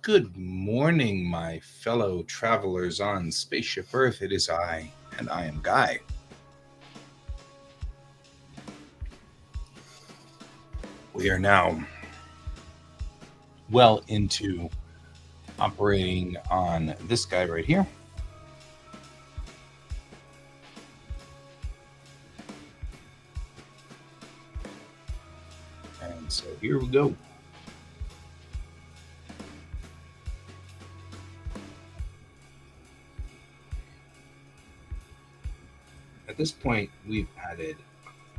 Good morning, my fellow travelers on Spaceship Earth. It is I, and I am Guy. We are now well into operating on this guy right here. And so here we go. At this point, we've added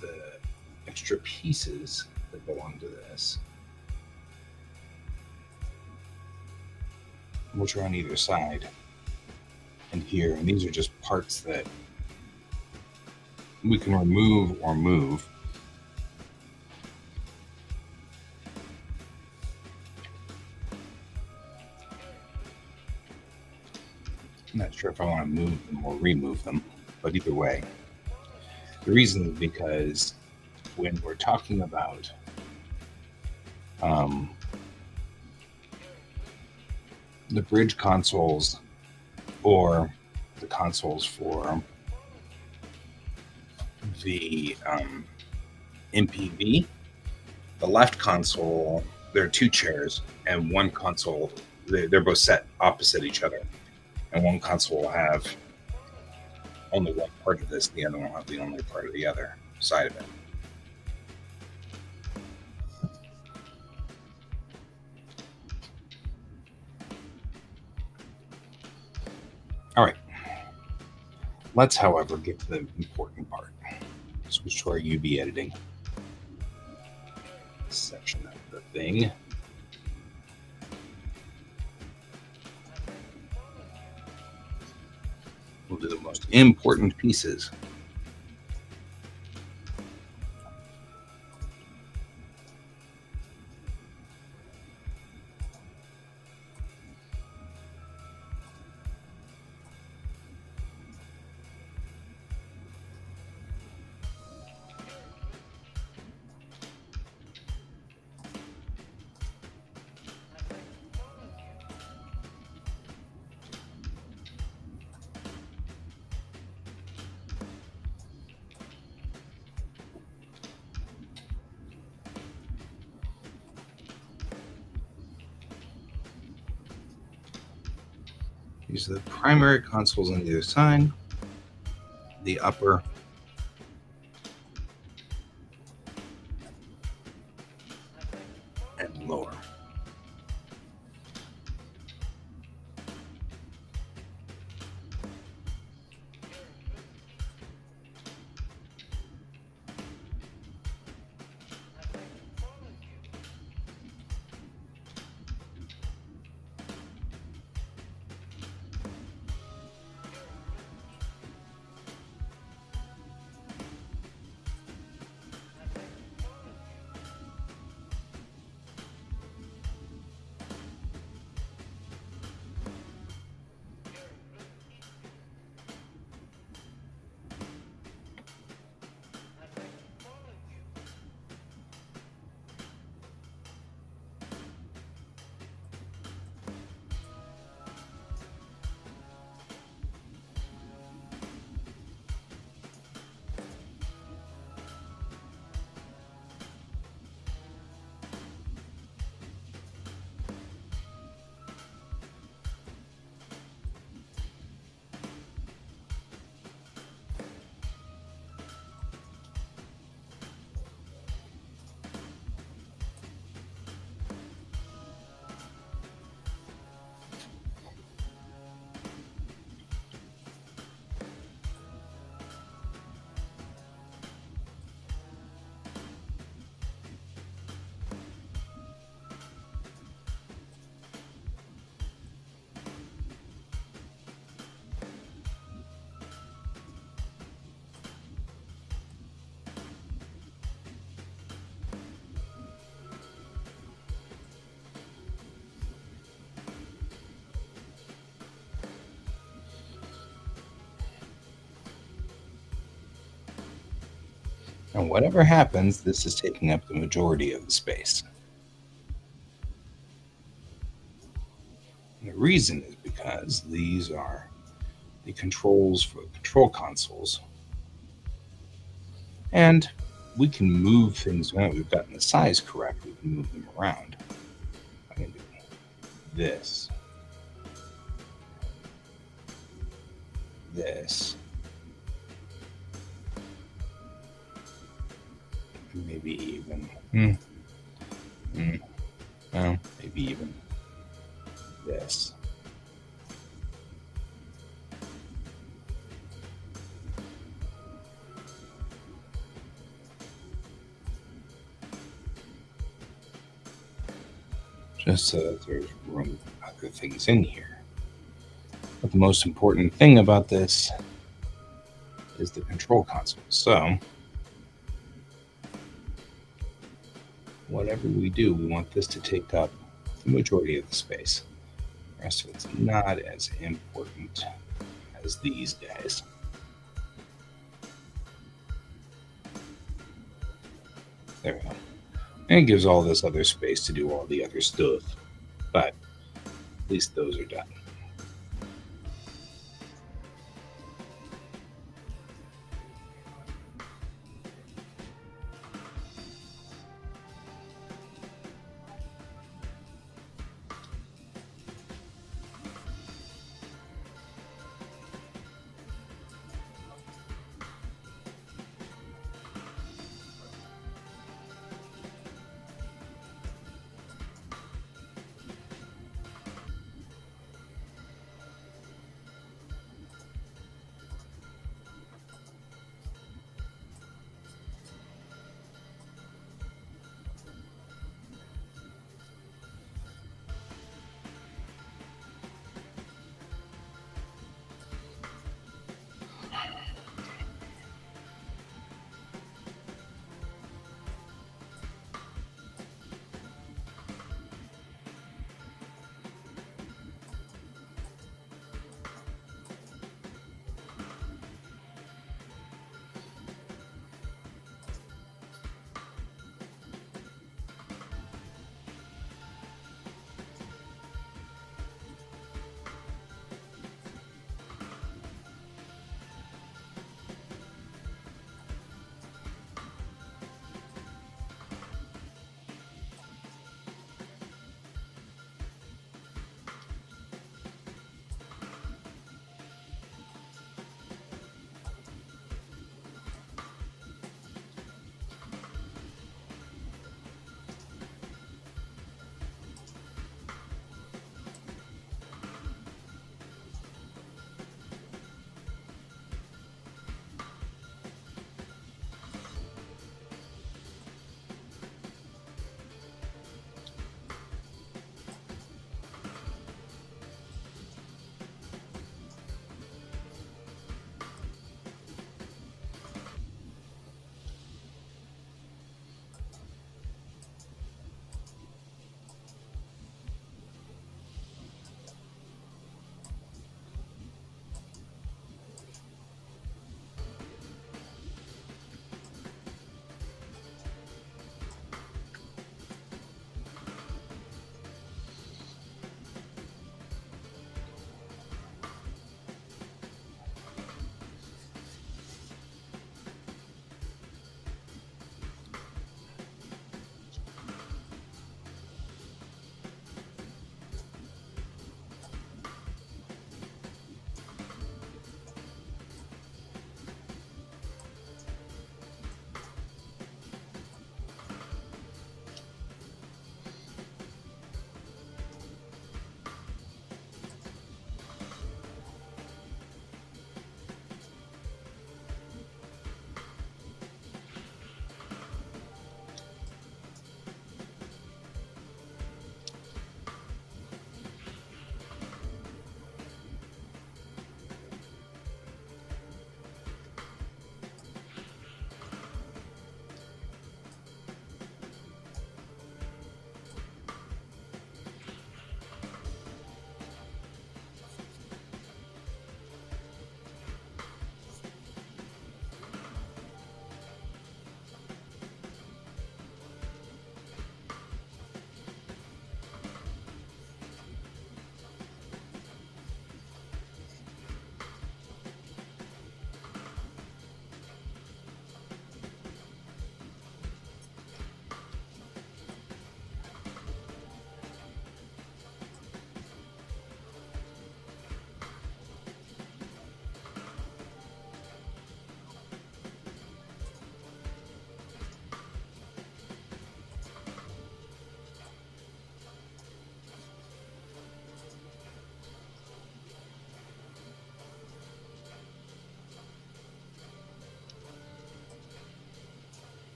the extra pieces that belong to this, which are on either side and here. And these are just parts that we can remove or move. I'm not sure if I want to move them or remove them, but either way. The reason is because when we're talking about the bridge consoles or the consoles for the MPV, the left console, there are two chairs, and one console, they're both set opposite each other. And one console will have only one part of this, the other one will have the only part of the other side of it. All right. Let's, however, get to the important part. Switch to our UV editing section of the thing. We'll do the most important pieces. These are the primary consoles on either side, the upper and lower. And whatever happens, this is taking up the majority of the space. And the reason is because these are the controls for the control consoles. And we can move things when we've gotten the size correct. We can move them around. I can do this, this, maybe even, well, maybe even this. Just so that there's room for other things in here. But the most important thing about this is the control console. So whatever we do, we want this to take up the majority of the space. The rest of it's not as important as these guys. There we go. And it gives all this other space to do all the other stuff. But at least those are done.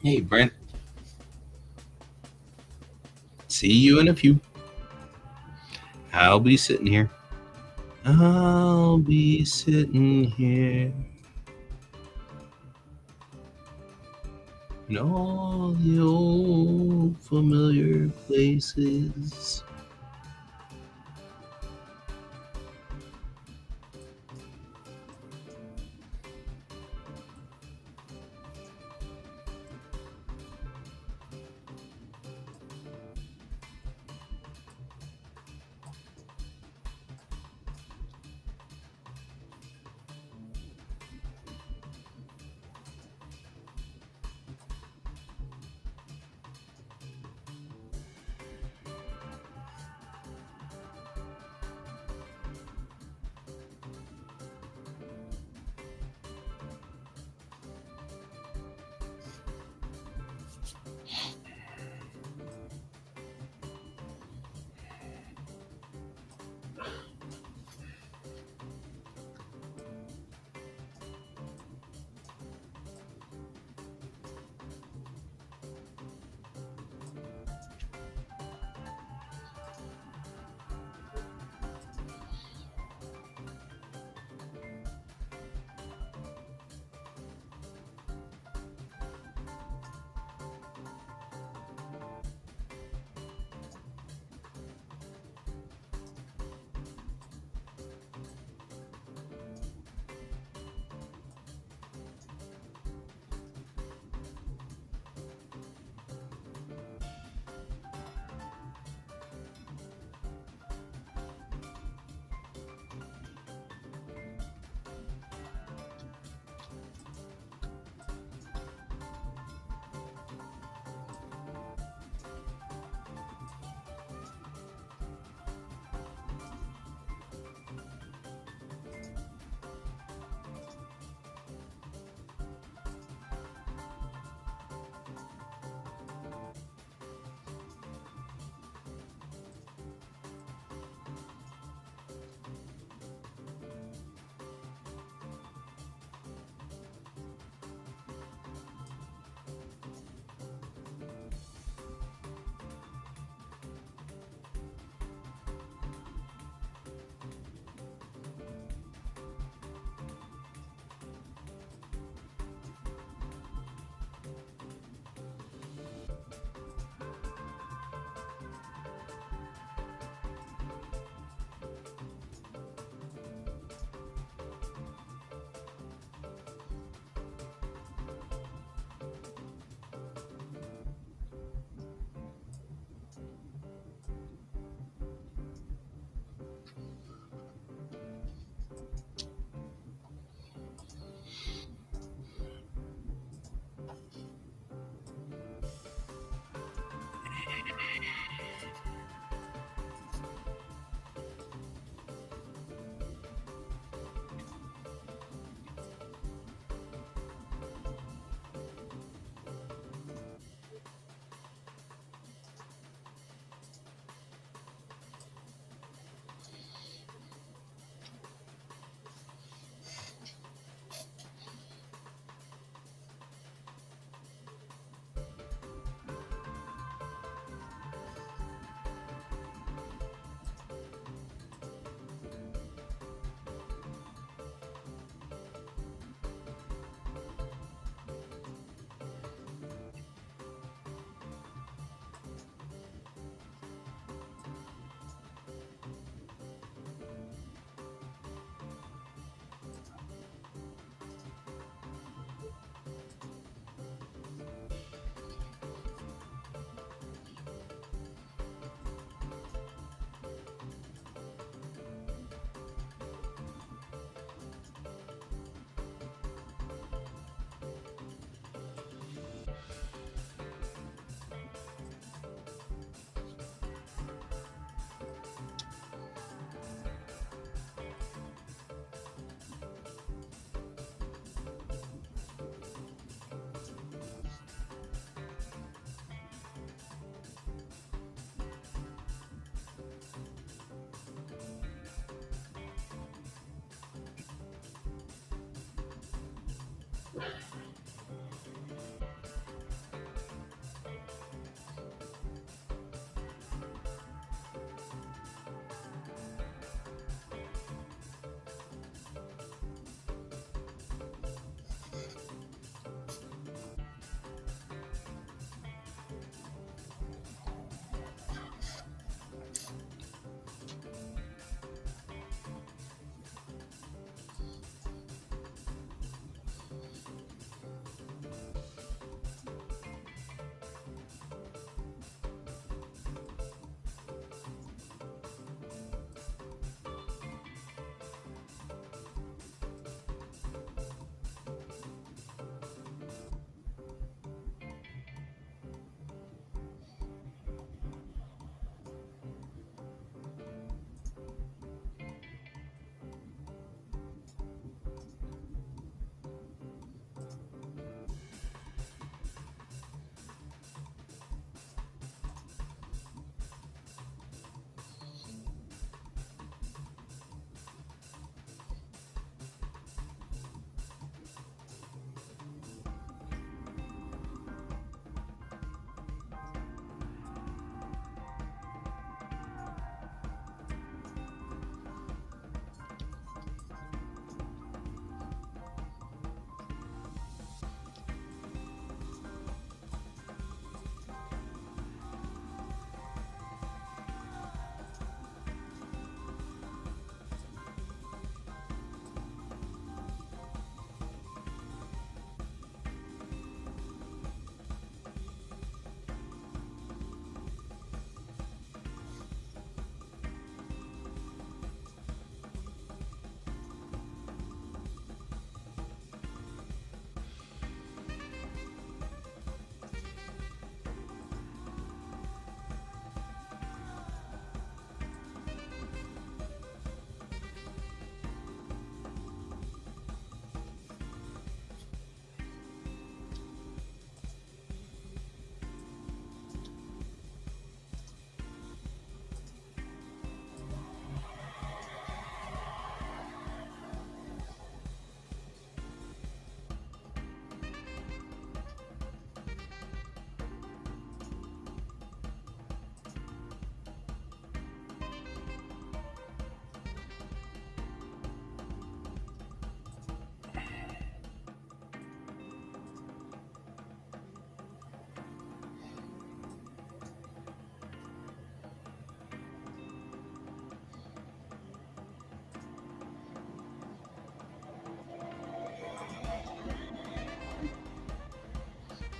Hey, Brent. See you in a few. I'll be sitting here. I'll be sitting here in all the old familiar places.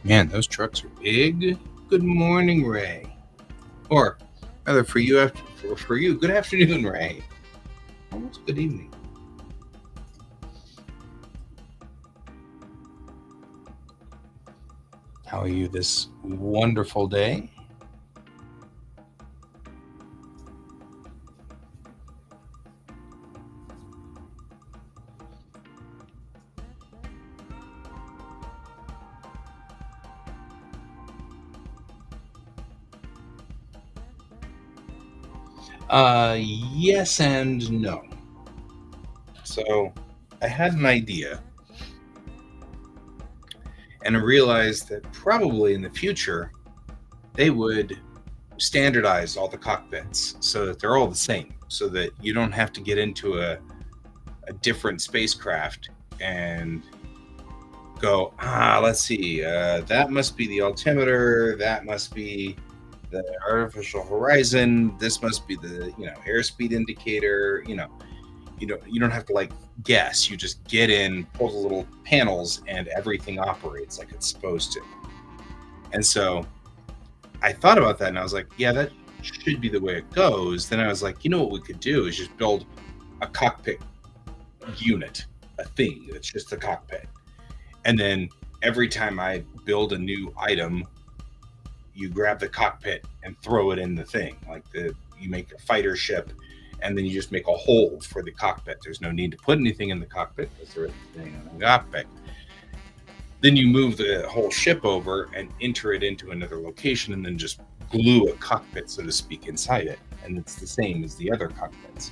Man, those trucks are big. Good morning, Ray. Or rather, for you, for you, good afternoon, Ray. Almost good evening. How are you this wonderful day? Yes and no. So, I had an idea, and I realized that probably in the future they would standardize all the cockpits so that they're all the same, so that you don't have to get into a different spacecraft and go, let's see, that must be the altimeter, that must be the artificial horizon, this must be the airspeed indicator. You don't have to like guess. You just get in, pull the little panels, and everything operates like it's supposed to. And so I thought about that, and I was like, yeah, that should be the way it goes. Then I was like, what we could do is just build a cockpit unit, a thing that's just the cockpit. And then every time I build a new item, you grab the cockpit and throw it in the thing. Like you make a fighter ship, and then you just make a hole for the cockpit. There's no need to put anything in the cockpit because there's everything in the cockpit. Then you move the whole ship over and enter it into another location, and then just glue a cockpit, so to speak, inside it. And it's the same as the other cockpits.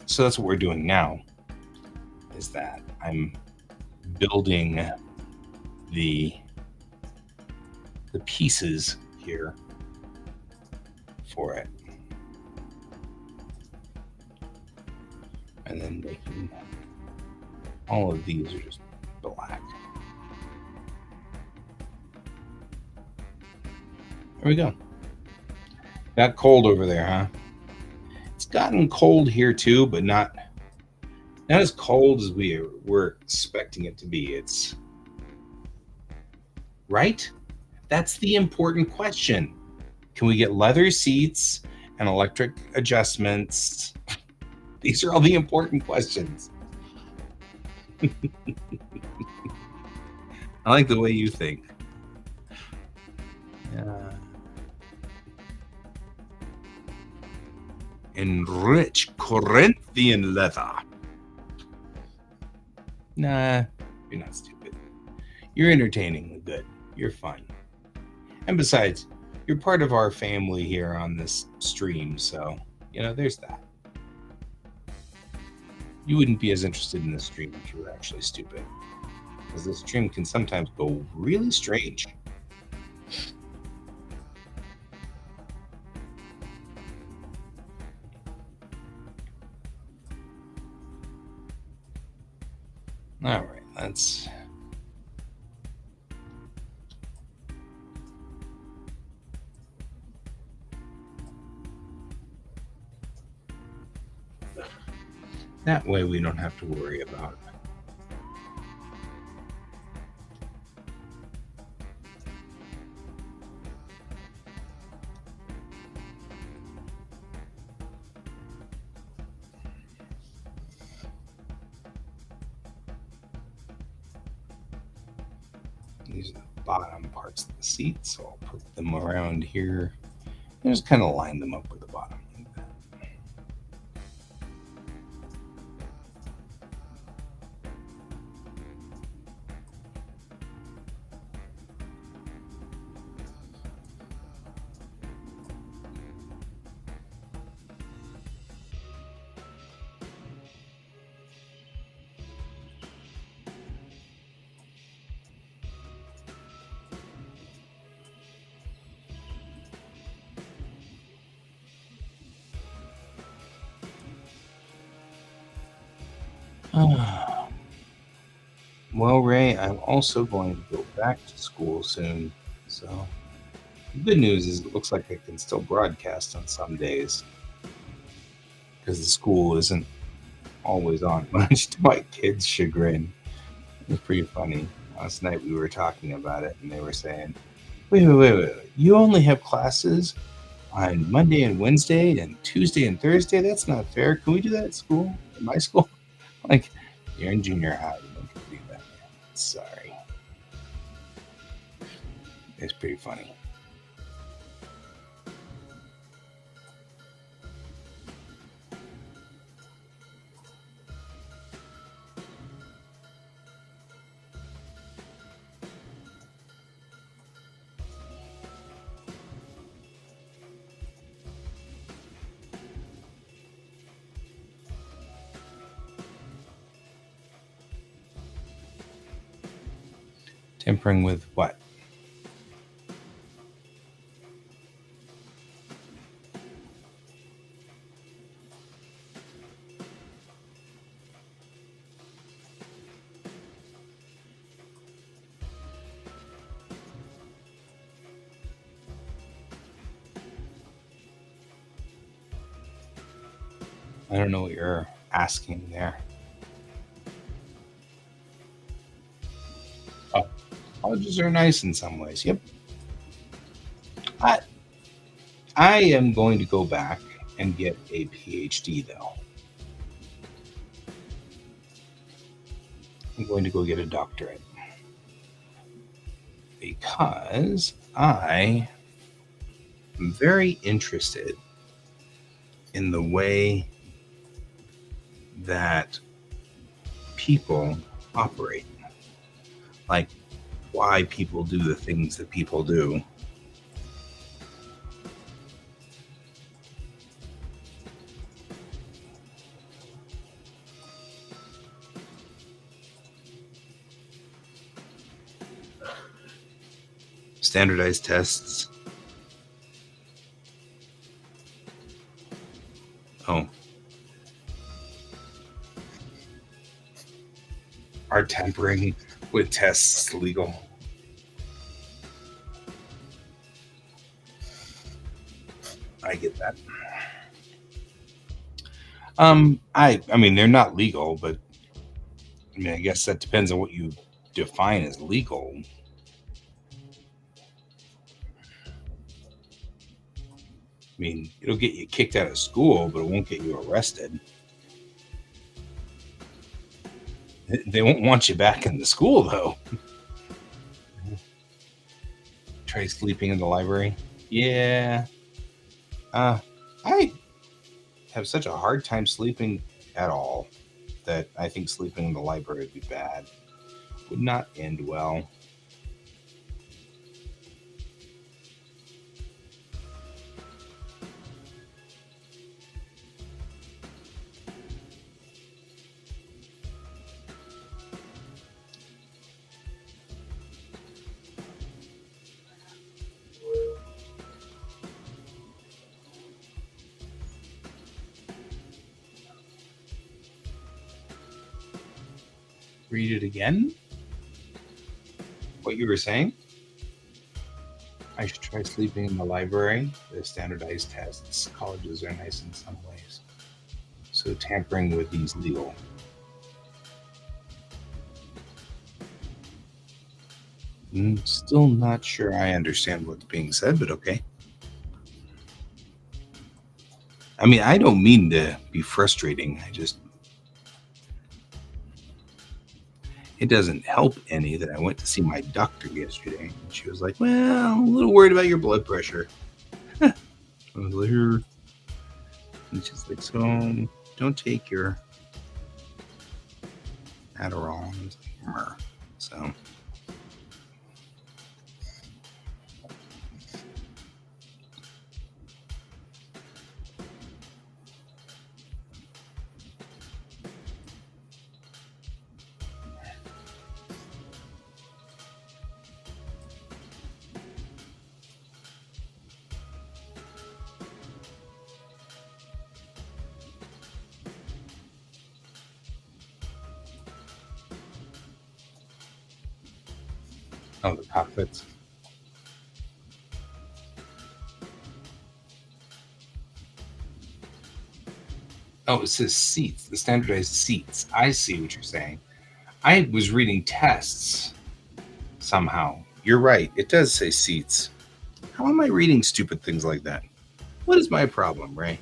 So that's what we're doing now, is that I'm building the pieces here for it. And then making all of these are just black. There we go. Got cold over there, huh? It's gotten cold here too, but not as cold as we were expecting it to be. It's right. That's the important question. Can we get leather seats and electric adjustments? These are all the important questions. I like the way you think. Enrich Corinthian leather. Nah, you're not stupid. You're entertaining, good. You're fun. And besides, you're part of our family here on this stream, so, there's that. You wouldn't be as interested in this stream if you were actually stupid, because this stream can sometimes go really strange. All right, let's... That way we don't have to worry about it. These are the bottom parts of the seat, so I'll put them around here and just kind of line them up with the bottom like that. Well, Ray, I'm also going to go back to school soon. So the good news is it looks like I can still broadcast on some days, because the school isn't always on, much to my kids' chagrin. It's pretty funny. Last night we were talking about it, and they were saying, wait. You only have classes on Monday and Wednesday and Tuesday and Thursday? That's not fair. Can we do that at school? At my school? Like, you're in junior high. You don't get to do that, man. Sorry. It's pretty funny. Tempering with what? I don't know what you're asking there. Oh, colleges are nice in some ways. Yep. I I am going to go back and get a PhD though. I'm going to go get a doctorate because I am very interested in the way that people operate, like why people do the things that people do. Standardized tests. Oh, are tampering with tests legal? I get that. I mean they're not legal, but I mean I guess that depends on what you define as legal. I mean, it'll get you kicked out of school, but it won't get you arrested. They won't want you back in the school though. Try sleeping in the library. Yeah. I have such a hard time sleeping at all that I think sleeping in the library would be bad. Would not end well. Read it again. What you were saying? I should try sleeping in the library. The standardized tests. Colleges are nice in some ways. So tampering with these legal. Still not sure I understand what's being said, but okay. I mean, I don't mean to be frustrating. I just, it doesn't help any that I went to see my doctor yesterday. And she was like, well, I'm a little worried about your blood pressure. I was like, "Here." And she's like, so don't take your Adderall. I was like, "Mer." So, oh, the cockpits. Oh, it says seats, the standardized seats. I see what you're saying. I was reading tests. somehow. You're right. It does say seats. How am I reading stupid things like that? What is my problem, Ray?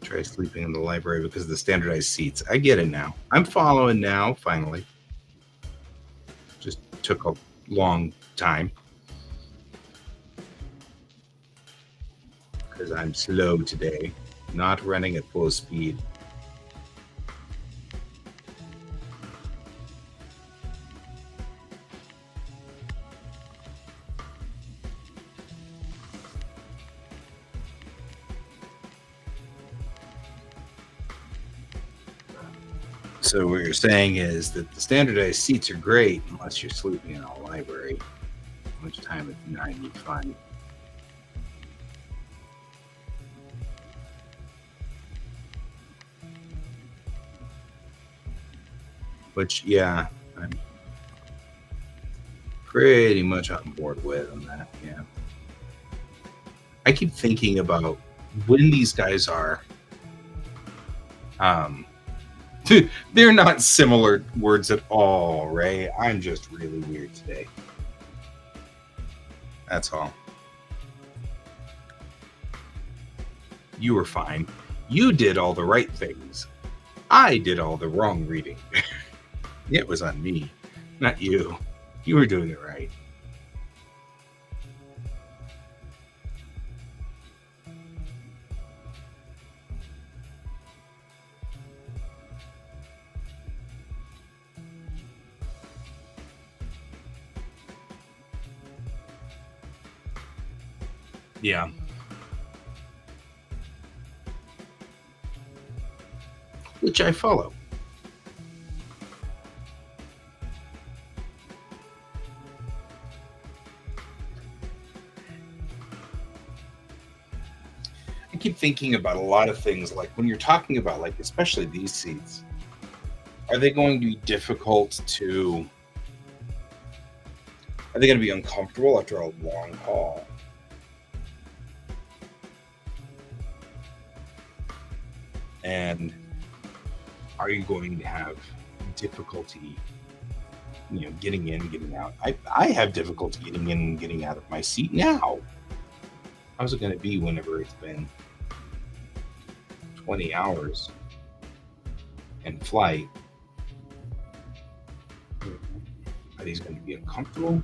Try sleeping in the library because of the standardized seats. I get it now. I'm following now, finally. Just took a long time. Because I'm slow today. Not running at full speed. So what you're saying is that the standardized seats are great unless you're sleeping in a library, which time it's 95. Which, yeah, I'm pretty much on board with on that, yeah. I keep thinking about when these guys are they're not similar words at all, Ray. I'm just really weird today. That's all. You were fine. You did all the right things. I did all the wrong reading. It was on me, not you. You were doing it right. Yeah. Which I follow. I keep thinking about a lot of things, like when you're talking about, like, especially these seats, are they going to be difficult to, are they going to be uncomfortable after a long haul? And are you going to have difficulty, getting in, getting out? I have difficulty getting in and getting out of my seat now. How's it going to be whenever it's been 20 hours in flight? Are these going to be uncomfortable?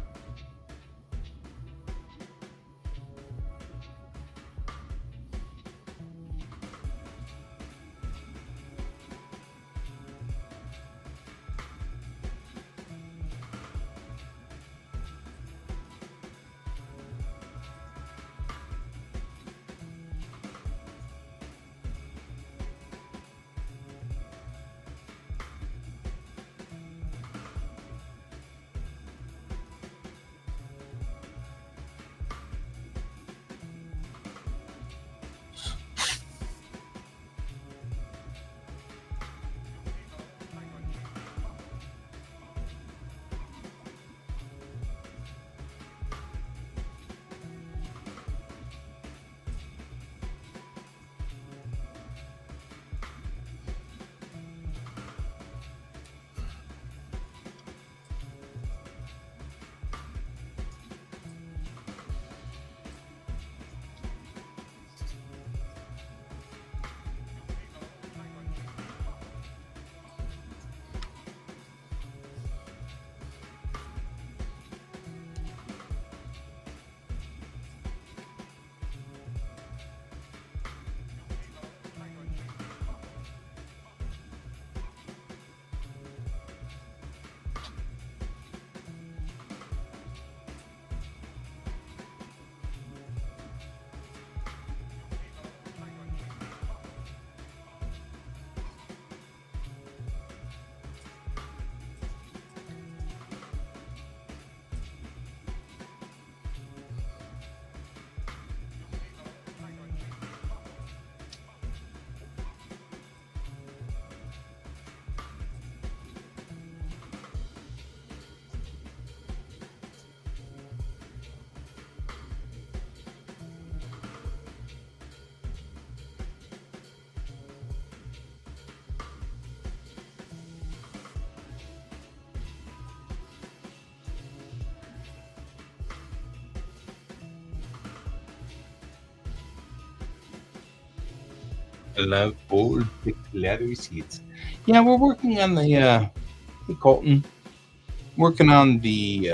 I love old thick leather seats. Yeah, we're working on the hey Colton, working on the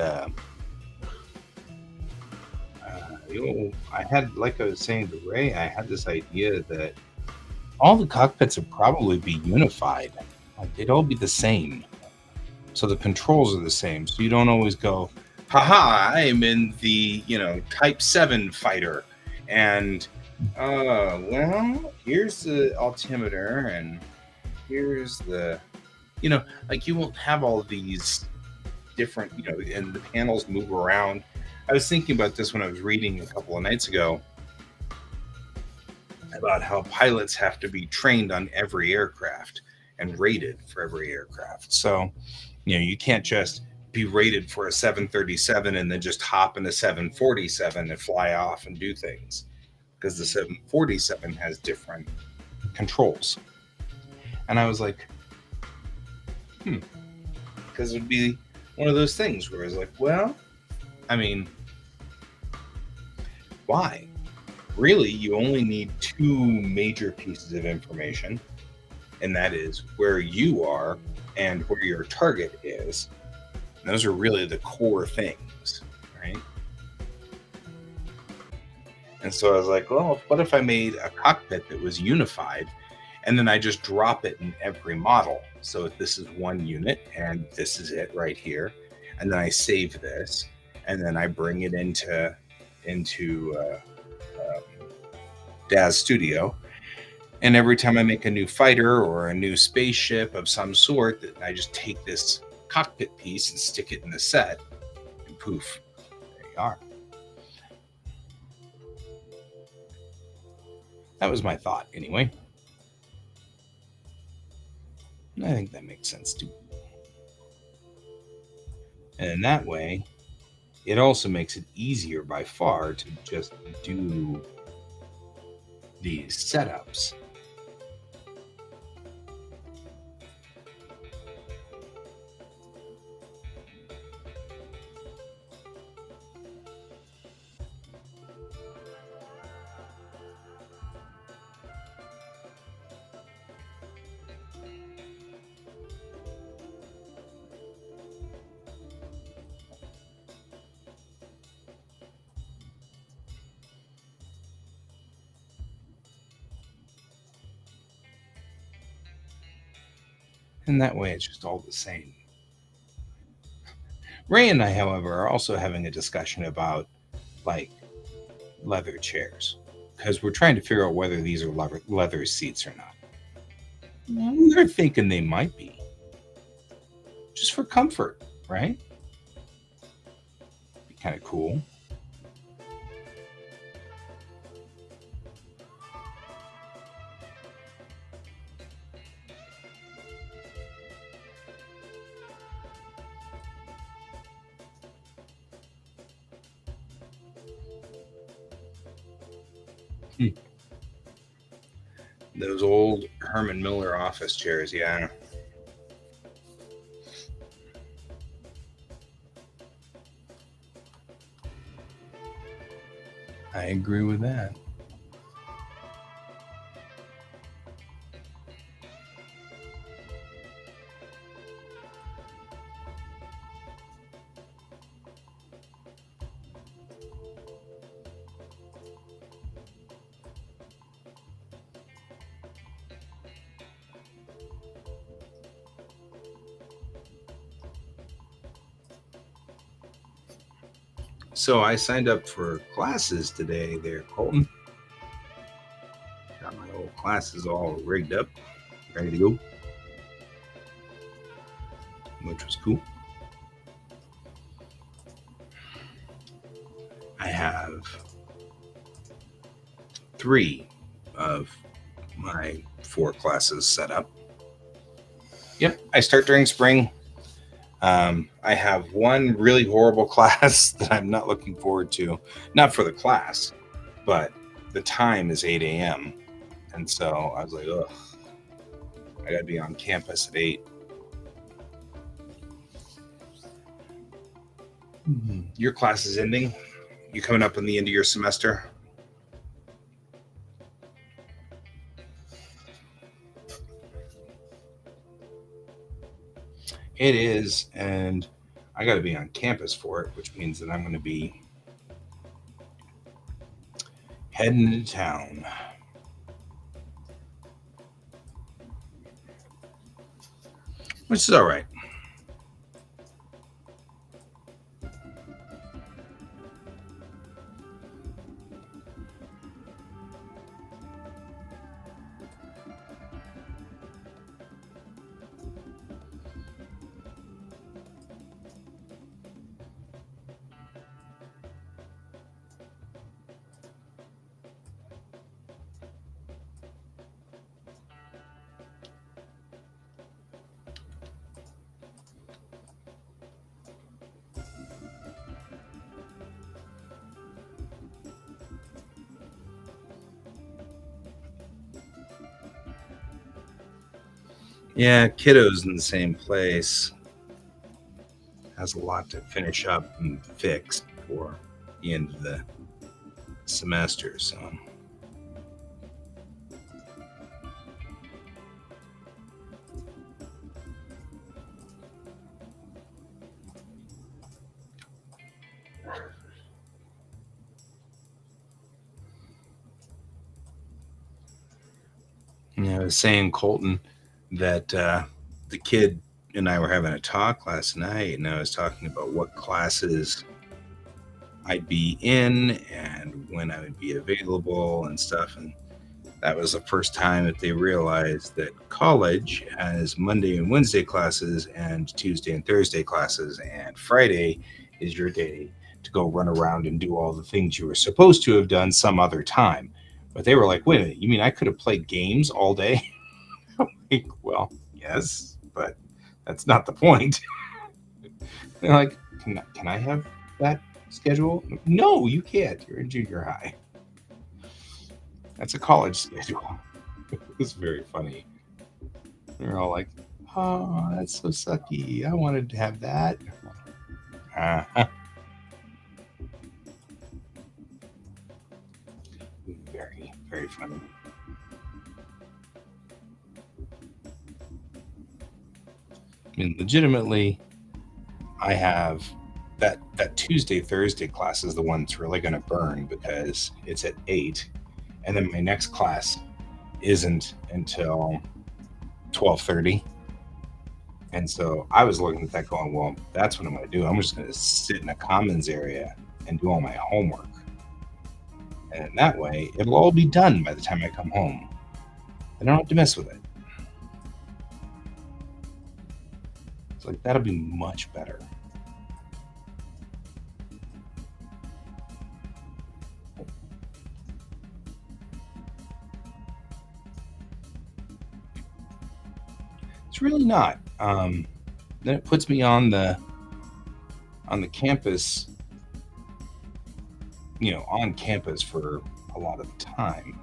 I had, like I was saying to Ray, I had this idea that all the cockpits would probably be unified. Like they'd all be the same. So the controls are the same. So you don't always go, haha, I'm in the, Type 7 fighter. And well, here's the altimeter and here's the like you won't have all these different, and the panels move around. I was thinking about this when I was reading a couple of nights ago about how pilots have to be trained on every aircraft and rated for every aircraft. So, you can't just be rated for a 737 and then just hop in a 747 and fly off and do things because the 747 has different controls. And I was like, because it would be one of those things where it's like, well, I mean, why? Really, you only need two major pieces of information, and that is where you are and where your target is. And those are really the core things, right? And so I was like, well, what if I made a cockpit that was unified and then I just drop it in every model? So this is one unit and this is it right here. And then I save this and then I bring it into Daz Studio. And every time I make a new fighter or a new spaceship of some sort, that I just take this cockpit piece and stick it in the set, and poof, there you are. That was my thought, anyway. I think that makes sense too. And in that way, it also makes it easier by far to just do these setups. And that way, it's just all the same. Ray and I, however, are also having a discussion about like leather chairs because we're trying to figure out whether these are leather seats or not. We're thinking they might be just for comfort, right? Be kind of cool. Those old Herman Miller office chairs, yeah. I agree with that. So I signed up for classes today there, Colton. Got my old classes all rigged up, ready to go, which was cool. I have three of my four classes set up. Yep, I start during spring. I have one really horrible class that I'm not looking forward to. Not for the class, but the time is 8 a.m. And so I was like, ugh, I got to be on campus at 8. Your class is ending. You coming up on the end of your semester? It is, and I got to be on campus for it, which means that I'm going to be heading into town. Which is all right. Yeah, kiddos in the same place has a lot to finish up and fix before the end of the semester. So, I was saying, Colton, that the kid and I were having a talk last night, and I was talking about what classes I'd be in and when I would be available and stuff. And that was the first time that they realized that college has Monday and Wednesday classes and Tuesday and Thursday classes, and Friday is your day to go run around and do all the things you were supposed to have done some other time. But they were like, wait a minute, you mean I could have played games all day? Like, well, yes, but that's not the point. They're like, can I have that schedule? No, you can't. You're in junior high. That's a college schedule. It was very funny. They're all like, oh, that's so sucky. I wanted to have that. Uh-huh. Very, very funny. I mean, legitimately, I have that Tuesday Thursday class is the one that's really going to burn because it's at 8, and then my next class isn't until 12:30. And so I was looking at that going, well, that's what I'm going to do. I'm just going to sit in a commons area and do all my homework. And that way, it'll all be done by the time I come home. I don't have to mess with it. It's like, that'll be much better. It's really not. Then it puts me on the campus, on campus for a lot of the time.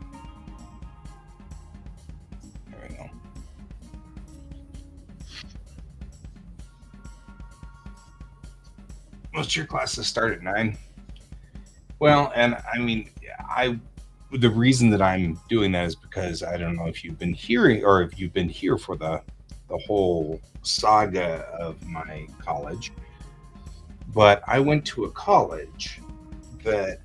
There we go. Most of your classes start at 9. Well, and I mean, I the reason that I'm doing that is because I don't know if you've been hearing or if you've been here for the whole saga of my college, but I went to a college that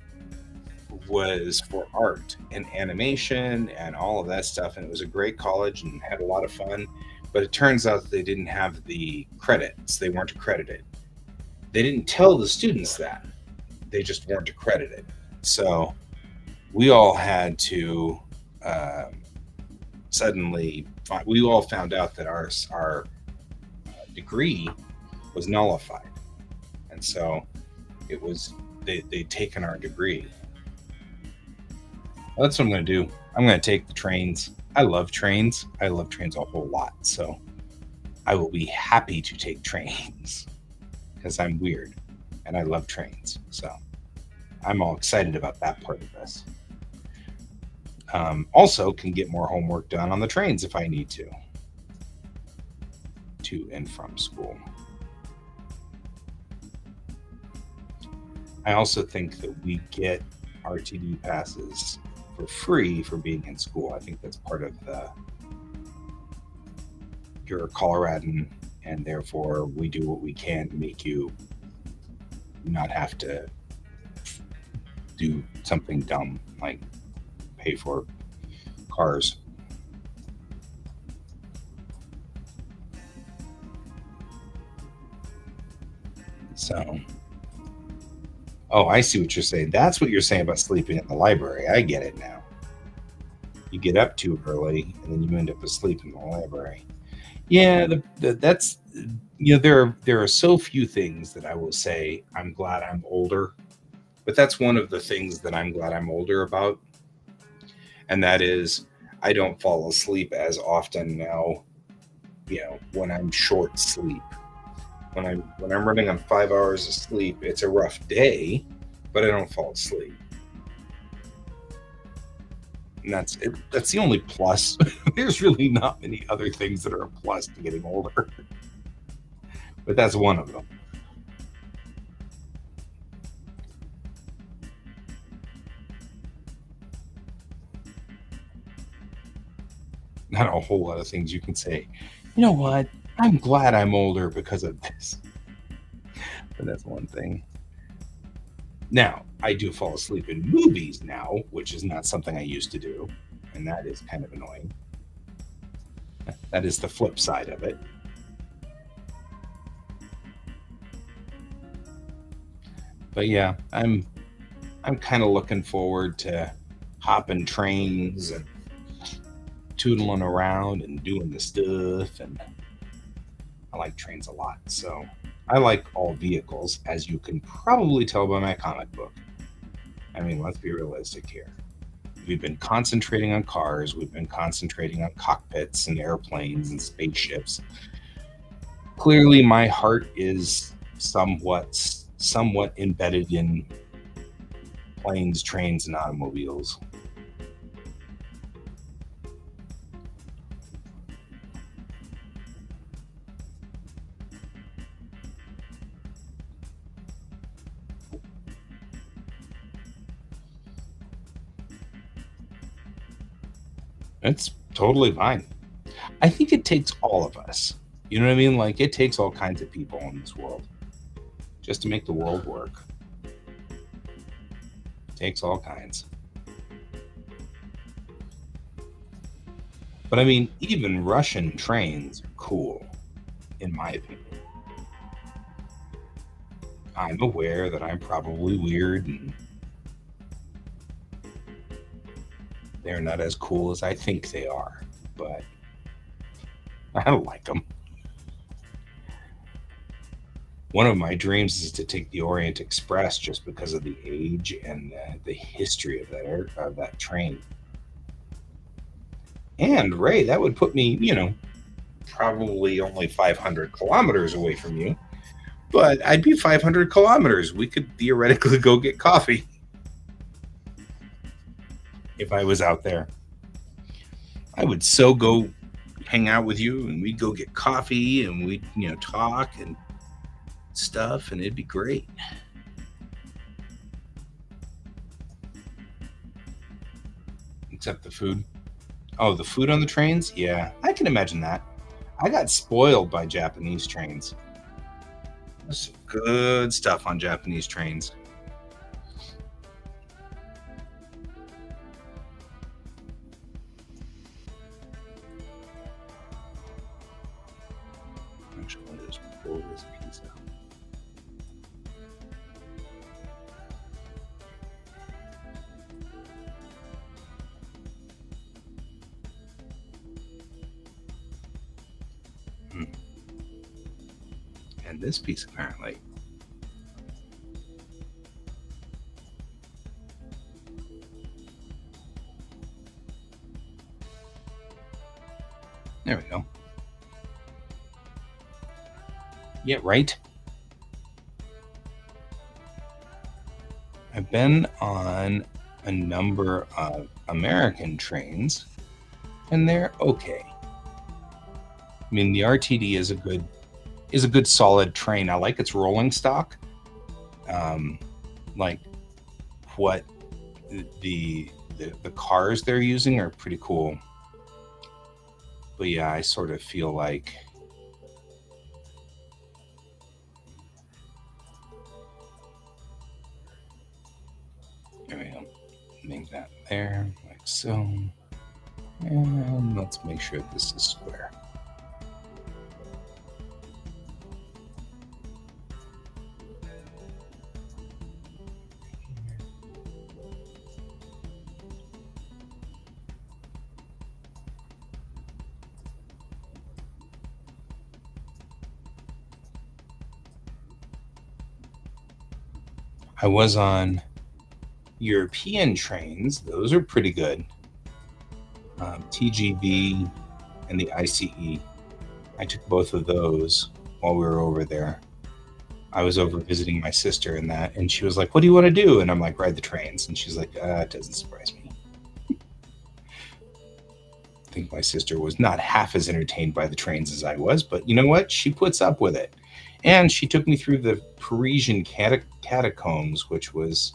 was for art and animation and all of that stuff, and it was a great college and had a lot of fun. But it turns out that they didn't have the credits; they weren't accredited. They didn't tell the students that; they just weren't accredited. So we all had to um, suddenly we all found out that our degree was nullified, and so it was they'd taken our degree. Well, that's what I'm going to do. I'm going to take the trains. I love trains. I love trains a whole lot. So I will be happy to take trains because I'm weird and I love trains. So I'm all excited about that part of this. Also, can get more homework done on the trains if I need to and from school. I also think that we get RTD passes for free for being in school. I think that's part of the you're a Coloradan and therefore we do what we can to make you not have to do something dumb like pay for cars. So, oh, I see what you're saying. That's what you're saying about sleeping in the library. I get it now. You get up too early and then you end up asleep in the library. Yeah, that's there are so few things that I will say I'm glad I'm older, but that's one of the things that I'm glad I'm older about, and that is I don't fall asleep as often now. When I'm short sleep, when I'm running on 5 hours of sleep, it's a rough day, but I don't fall asleep. And that's it. That's the only plus. There's really not many other things that are a plus to getting older, but that's one of them. Not a whole lot of things you can say. You know what? I'm glad I'm older because of this. But that's one thing. Now, I do fall asleep in movies now, which is not something I used to do, and that is kind of annoying. That is the flip side of it. But yeah, I'm kind of looking forward to hopping trains and tootling around and doing the stuff, and I like trains a lot. So I like all vehicles, as you can probably tell by my comic book. I mean, let's be realistic here. We've been concentrating on cars, we've been concentrating on cockpits and airplanes and spaceships. Clearly, my heart is somewhat embedded in planes, trains, and automobiles. It's totally fine. I think it takes all of us. You know what I mean? Like, it takes all kinds of people in this world just to make the world work. It takes all kinds. But I mean, even Russian trains are cool, in my opinion. I'm aware that I'm probably weird and they're not as cool as I think they are, but I like them. One of my dreams is to take the Orient Express just because of the age and the history of that train. And Ray, that would put me, probably only 500 kilometers away from you, but I'd be 500 kilometers. We could theoretically go get coffee if I was out there. I would so go hang out with you, and we'd go get coffee, and we'd talk and stuff, and it'd be great. Except the food. Oh, the food on the trains? Yeah, I can imagine that. I got spoiled by Japanese trains. There's some good stuff on Japanese trains. Actually, let me just pull this piece out. And this piece apparently. There we go. Yeah, right. I've been on a number of American trains, and they're okay. I mean, the RTD is a good solid train. I like its rolling stock. Like what the cars they're using are pretty cool. But yeah, I sort of feel like make that there, like so. And let's make sure this is square. I was on European trains. Those are pretty good. TGV and the ICE. I took both of those while we were over there. I was over visiting my sister in that, and she was like, "What do you want to do?" And I'm like, "Ride the trains." And she's like, "It doesn't surprise me." I think my sister was not half as entertained by the trains as I was, but you know what? She puts up with it. And she took me through the Parisian catacombs, which was,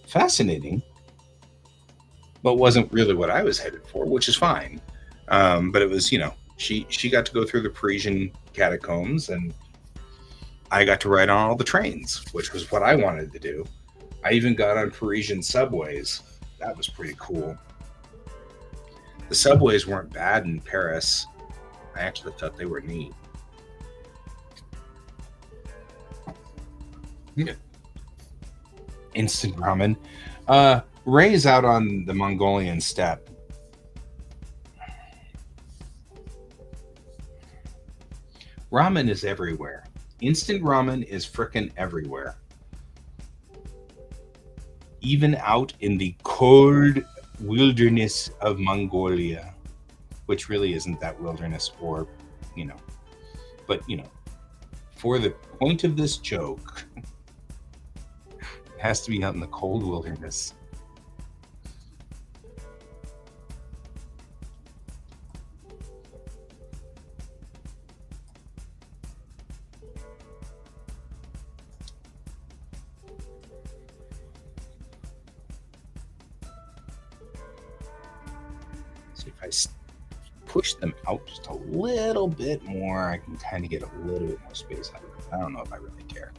fascinating, but wasn't really what I was headed for, which is fine. But it was, she got to go through the Parisian catacombs, and I got to ride on all the trains, which was what I wanted to do. I even got on Parisian subways. That was pretty cool. The subways weren't bad in Paris. I actually thought they were neat. Yeah. Instant ramen. Ray's out on the Mongolian steppe. Ramen is everywhere. Instant ramen is frickin' everywhere. Even out in the cold wilderness of Mongolia, which really isn't that wilderness, or, but, for the point of this joke, it has to be out in the cold wilderness. See, if I push them out just a little bit more, I can kind of get a little bit more space out of it. I don't know if I really care.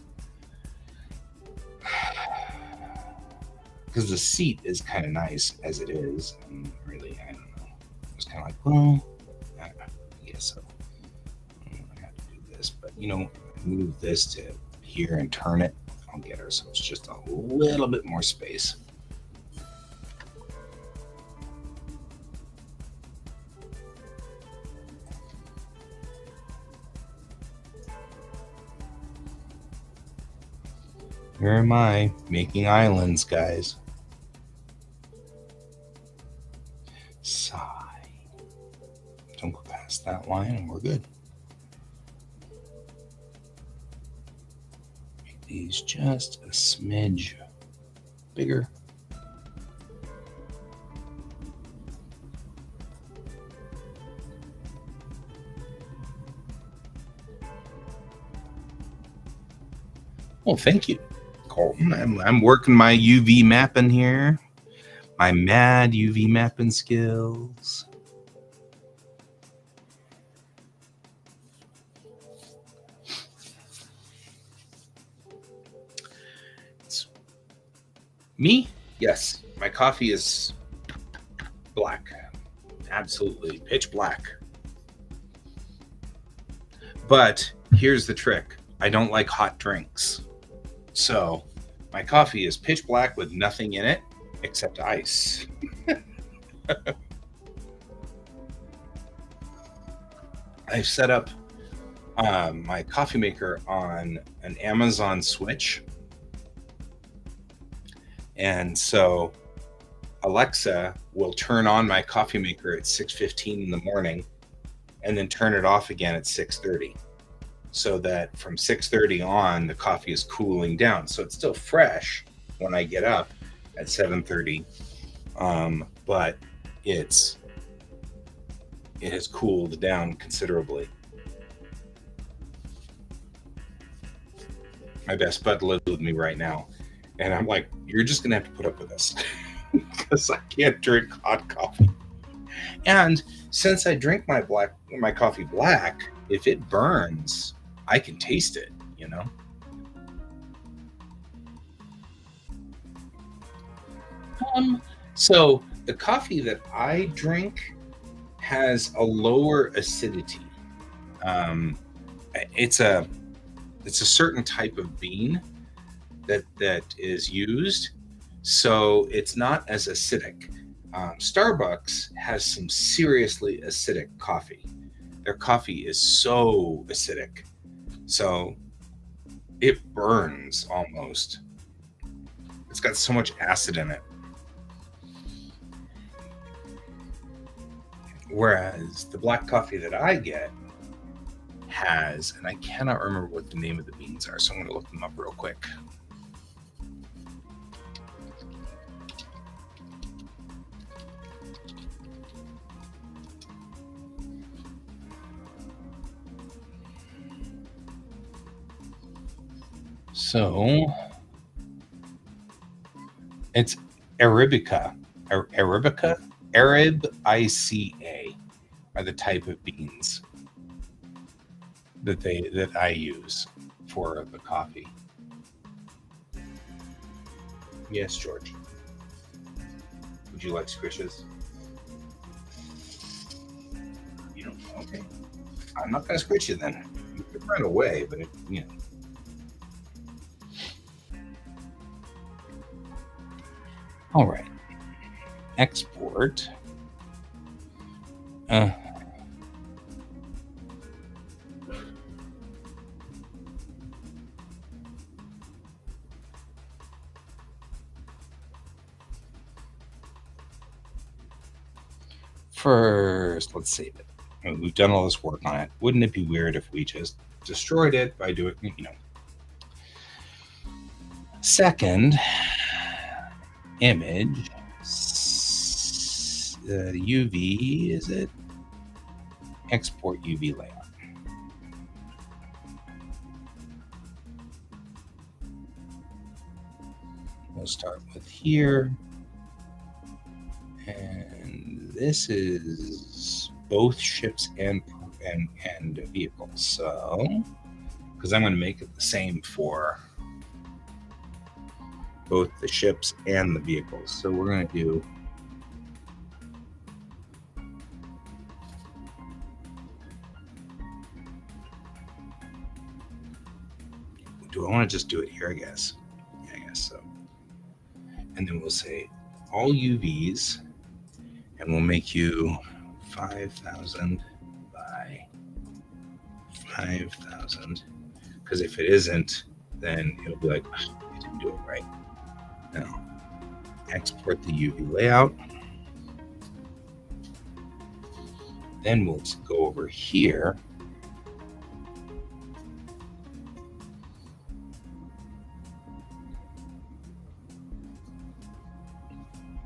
Because the seat is kind of nice as it is, and really, I don't know. It's kind of like, well, I guess so. I have to do this, but move this to here and turn it. I'll get ourselves just a little bit more space. Here am I, making islands, guys. Sigh. Don't go past that line and we're good. Make these just a smidge bigger. Well, thank you, Colton. I'm working my UV mapping here. My mad UV mapping skills. Me? Yes. My coffee is black. Absolutely. Pitch black. But here's the trick. I don't like hot drinks. So my coffee is pitch black with nothing in it except ice. I've set up my coffee maker on an Amazon switch. And so Alexa will turn on my coffee maker at 6:15 in the morning and then turn it off again at 6:30. So that from 6:30 on, the coffee is cooling down. So it's still fresh when I get up at 7:30, but it has cooled down considerably. My best bud lives with me right now, and I'm like, you're just gonna have to put up with this because I can't drink hot coffee. And since I drink my coffee black, if it burns, I can taste it, So the coffee that I drink has a lower acidity. Um, it's a certain type of bean that is used, so it's not as acidic. Starbucks has some seriously acidic coffee. Their coffee is so acidic, so it burns almost. It's got so much acid in it. Whereas the black coffee that I get has, and I cannot remember what the name of the beans are, so I'm going to look them up real quick. So it's Arabica. Arabica? Arabica are the type of beans that I use for the coffee. Yes, George. Would you like squishes? You don't. Okay. I'm not gonna squish you then. You can run away, but you know. All right. Export. First, let's save it. We've done all this work on it. Wouldn't it be weird if we just destroyed it by doing, Second, image, UV, is it? Export UV layout. We'll start with here. And this is both ships and vehicles. So, because I'm going to make it the same for both the ships and the vehicles. So we're going to do I want to just do it here, I guess. Yeah, I guess so. And then we'll say all UVs, and we'll make you 5,000 by 5,000. Because if it isn't, then it'll be like, oh, I didn't do it right. Now, export the UV layout. Then we'll go over here.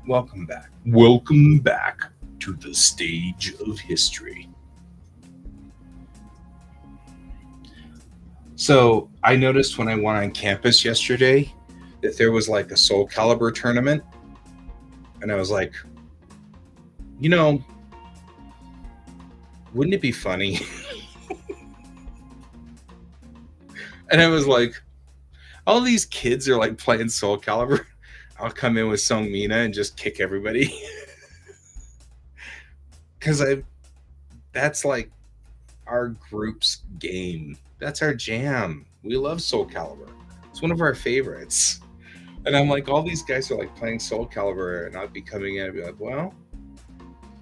Welcome back. Welcome back to the stage of history. So I noticed when I went on campus yesterday that there was like a Soul Calibur tournament. And I was like, wouldn't it be funny? And I was like, all these kids are like playing Soul Calibur. I'll come in with Song Mina and just kick everybody. Because that's like our group's game. That's our jam. We love Soul Calibur. It's one of our favorites. And I'm like, all these guys are like playing Soul Calibur, and I'd be coming in and be like, well,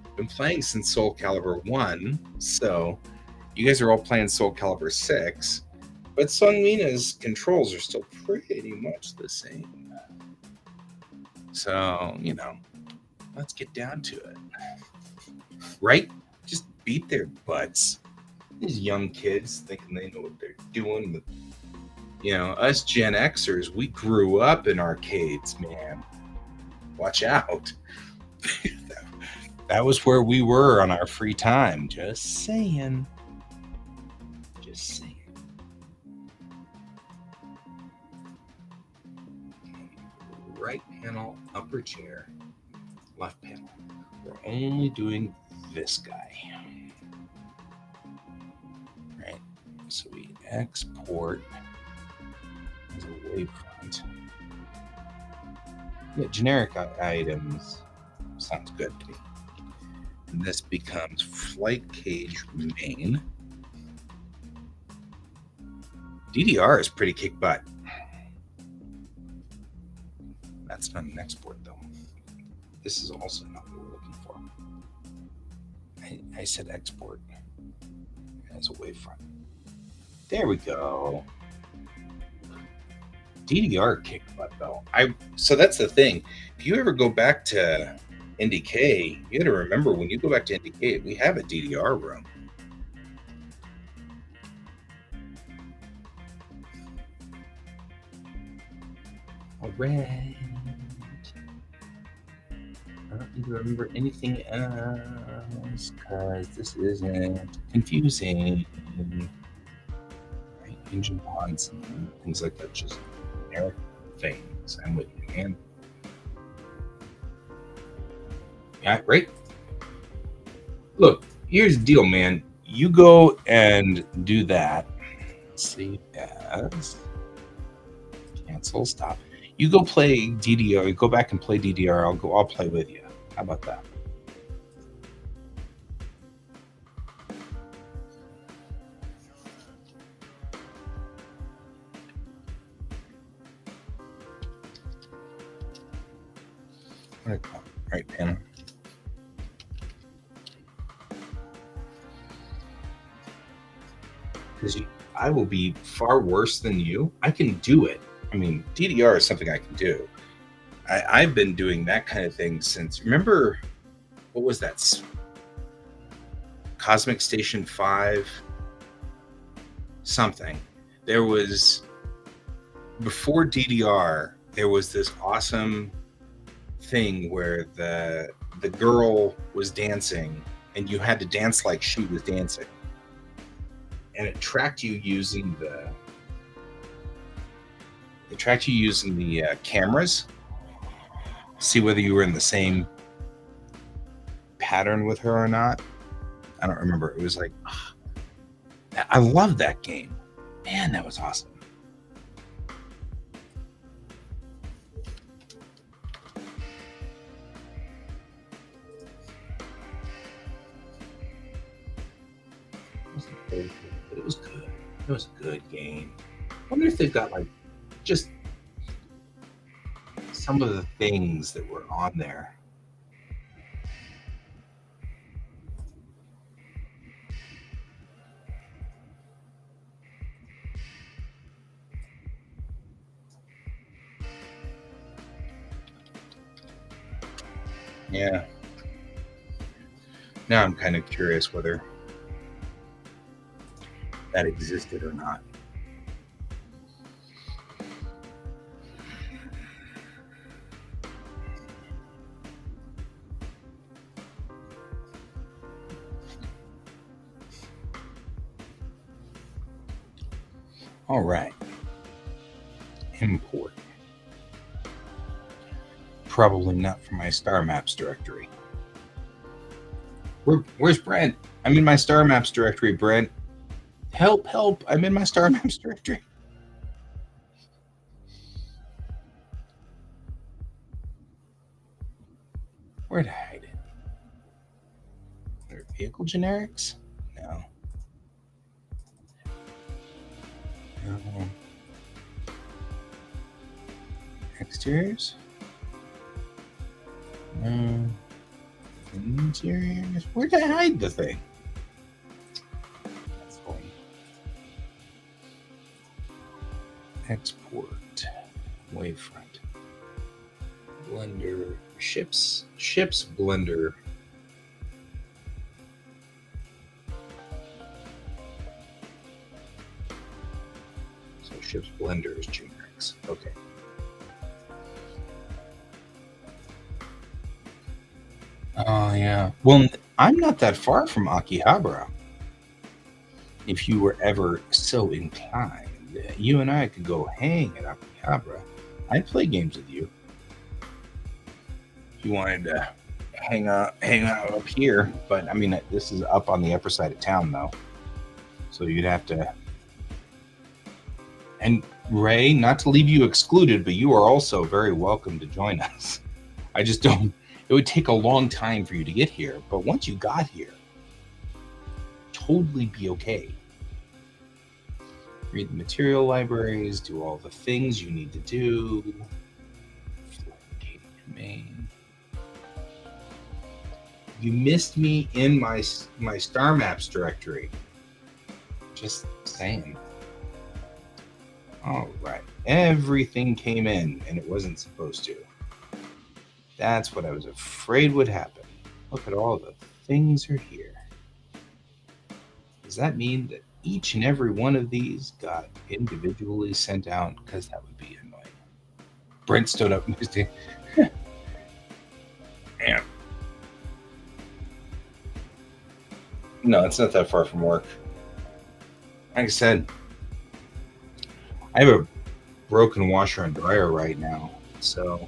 I've been playing since Soul Calibur 1, so you guys are all playing Soul Calibur 6, but Sung Mina's controls are still pretty much the same. So, let's get down to it. Right? Just beat their butts. These young kids thinking they know what they're doing. But, us Gen Xers, we grew up in arcades, man. Watch out. That was where we were on our free time. Just saying. Just saying. Right panel, upper chair, left panel. We're only doing this guy. Right? So we export as a wavefront. Yeah, generic items sounds good to me. And this becomes flight cage main. DDR is pretty kick butt. That's not an export though. This is also not what we're looking for. I said export as a wavefront. There we go. DDR kicked butt though. So that's the thing. If you ever go back to NDK, you got to remember when you go back to NDK, we have a DDR room. All right. I don't need to remember anything else because this isn't confusing. Right? Engine bonds and things like that, just generic things. I'm with you, man. Yeah, right? Look, here's the deal, man. You go and do that. Save as. Cancel, stop. You go play DDR. You go back and play DDR. I'll play with you. How about that? All right, Pam. Because I will be far worse than you. I can do it. I mean, DDR is something I can do. I've been doing that kind of thing since. Remember, what was that? Cosmic Station 5 something. There was, before DDR, there was this awesome thing where the girl was dancing and you had to dance like she was dancing. And it tracked you using the cameras. See whether you were in the same pattern with her or not. I don't remember. It was like, I love that game. Man, that was awesome. But it was good. It was a good game. I wonder if they've got like just some of the things that were on there. Yeah. Now I'm kind of curious whether that existed or not. All right. Import. Probably not from my star maps directory. Where's Brent? I'm in my star maps directory, Brent. Help, help. I'm in my star maps directory. Where'd I hide it? Are there vehicle generics? No. No. Exteriors? No. Interiors? Where'd I hide the thing? That's funny. Export. Wavefront. Blender. Ships blender. So ships blender is generics. Okay. Oh yeah. Well, I'm not that far from Akihabara. If you were ever so inclined, you and I could go hang at Akihabara. I'd play games with you. If you wanted to hang out up here, but I mean, this is up on the upper side of town though, so you'd have to. And Ray, not to leave you excluded, but you are also very welcome to join us. I just don't, it would take a long time for you to get here, but once you got here, totally be okay. Read the material libraries, do all the things you need to do. Main. You missed me in my star maps directory. Just saying. All right. Everything came in and it wasn't supposed to. That's what I was afraid would happen. Look at all the things are here. Does that mean that each and every one of these got individually sent out? Because that would be annoying. Brent stood up and said, yeah. No, it's not that far from work. Like I said, I have a broken washer and dryer right now, so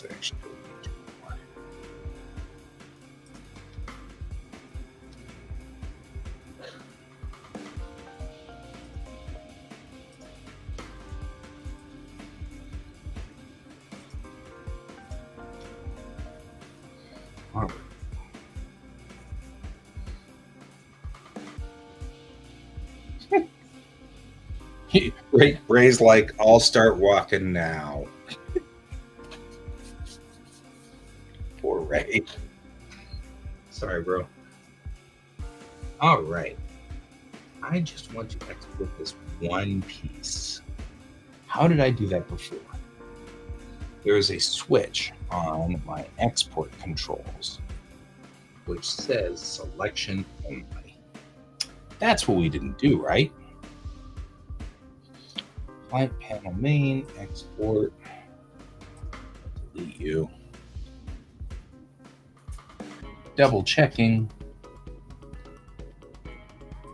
actually all right. Ray's like, I'll start walking now. Poor Ray. Sorry, bro. All right. I just want to export this one piece. How did I do that before? There is a switch on my export controls, which says selection only. That's what we didn't do, right? Flight panel main, export, delete you. Double checking,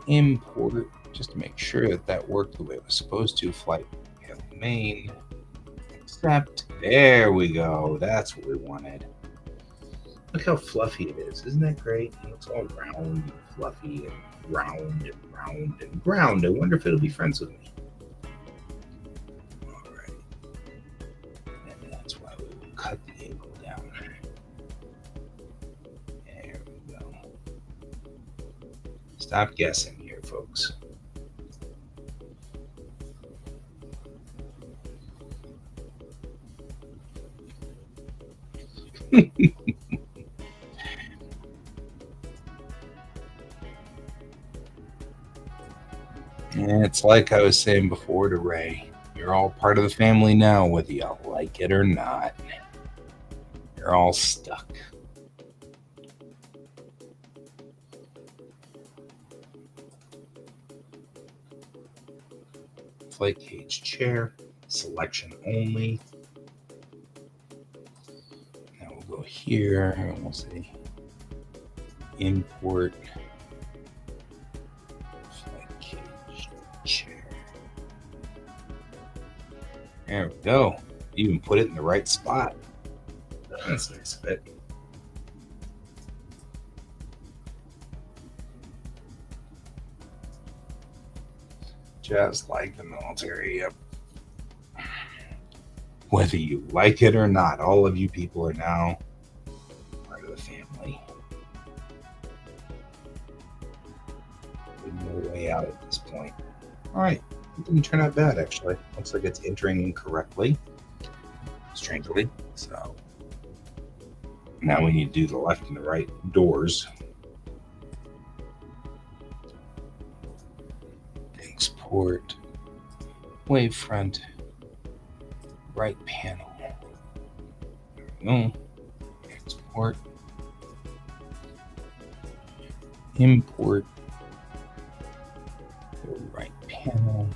import, just to make sure that that worked the way it was supposed to. Flight panel main, accept. There we go. That's what we wanted. Look how fluffy it is. Isn't that great? It looks all round and fluffy and round and round and round. I wonder if it'll be friends with me. All right. And that's why we will cut the angle down. There we go. Stop guessing here, folks. It's like I was saying before to Ray. You're all part of the family now, whether you like it or not. You're all stuck. Flight cage chair, selection only. Now we'll go here and we'll say import flight cage chair. There we go. Even put it in the right spot. That's nice of it. Just like the military, yep. Whether you like it or not, all of you people are now part of the family. No way out at this point. All right, it didn't turn out bad actually. Looks like it's entering incorrectly, strangely. So now we need to do the left and the right doors. Export, wavefront, right panel. There we go. Export, import, the right panel.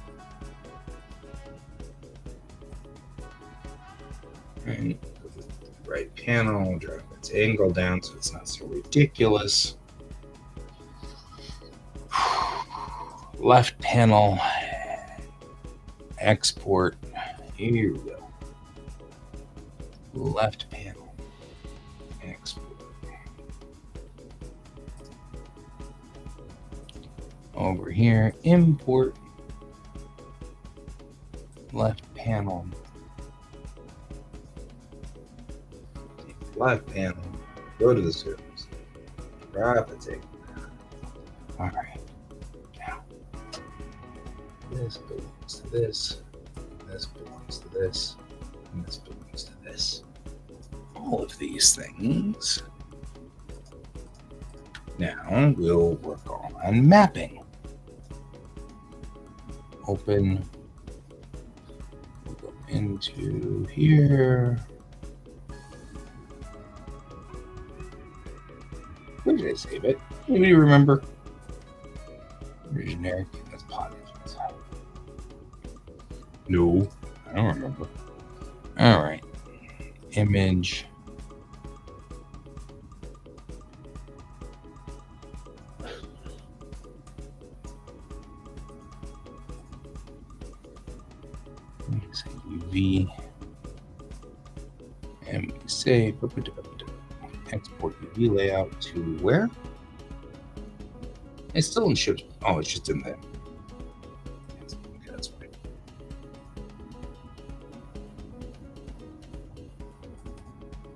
Right, right panel, drop its angle down so it's not so ridiculous. Left panel, export, here we go. Left panel, export. over here, import left panel. Left panel, go to the surface, drop a table. All right, now this belongs to this, this belongs to this, and this belongs to this. All of these things. Now we'll work on mapping. Open, we'll go into here. Where did I save it? Anybody remember? Generic, that's pod engines. No, I don't remember. All right, image. Say UV, and we say export UV layout to where? It's still in ships. Oh, it's just in there. Okay, that's fine.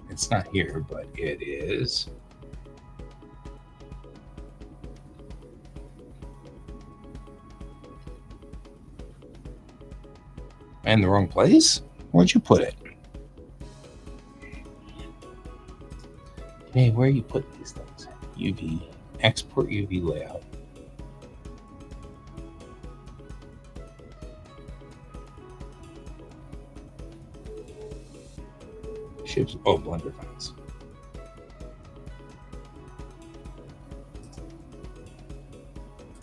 It's not here, but it is. In the wrong place? Where'd you put it? Hey, where you put these things? UV, export UV layout. Ships, oh, Blender files.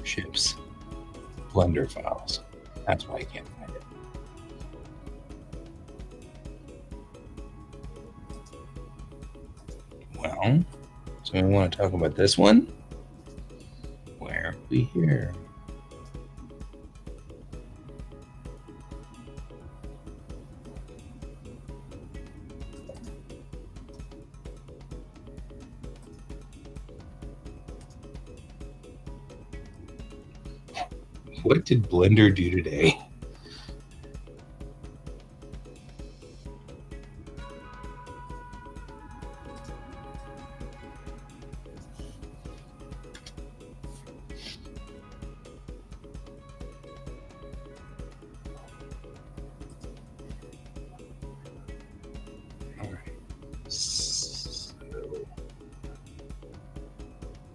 Ships, Blender files. That's why I can't find it. Well, so we want to talk about this one. Where are we here? What did Blender do today?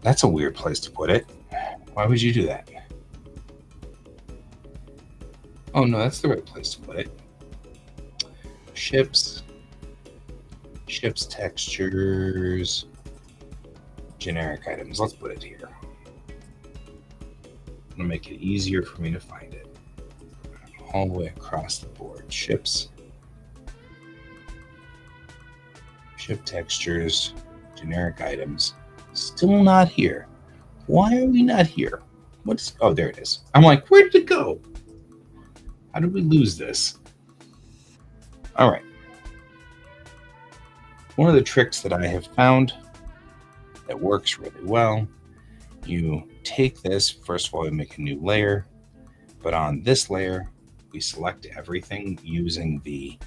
That's a weird place to put it. Why would you do that? Oh, no, that's the right place to put it. Ships, textures, generic items. Let's put it here. I'm going to make it easier for me to find it. All the way across the board. Ships, ship textures, generic items. Still not here. Why are we not here? What's, oh, there it is. I'm like, where did it go? How did we lose this? All right. One of the tricks that I have found that works really well, you take this, first of all, you make a new layer, but on this layer, we select everything using the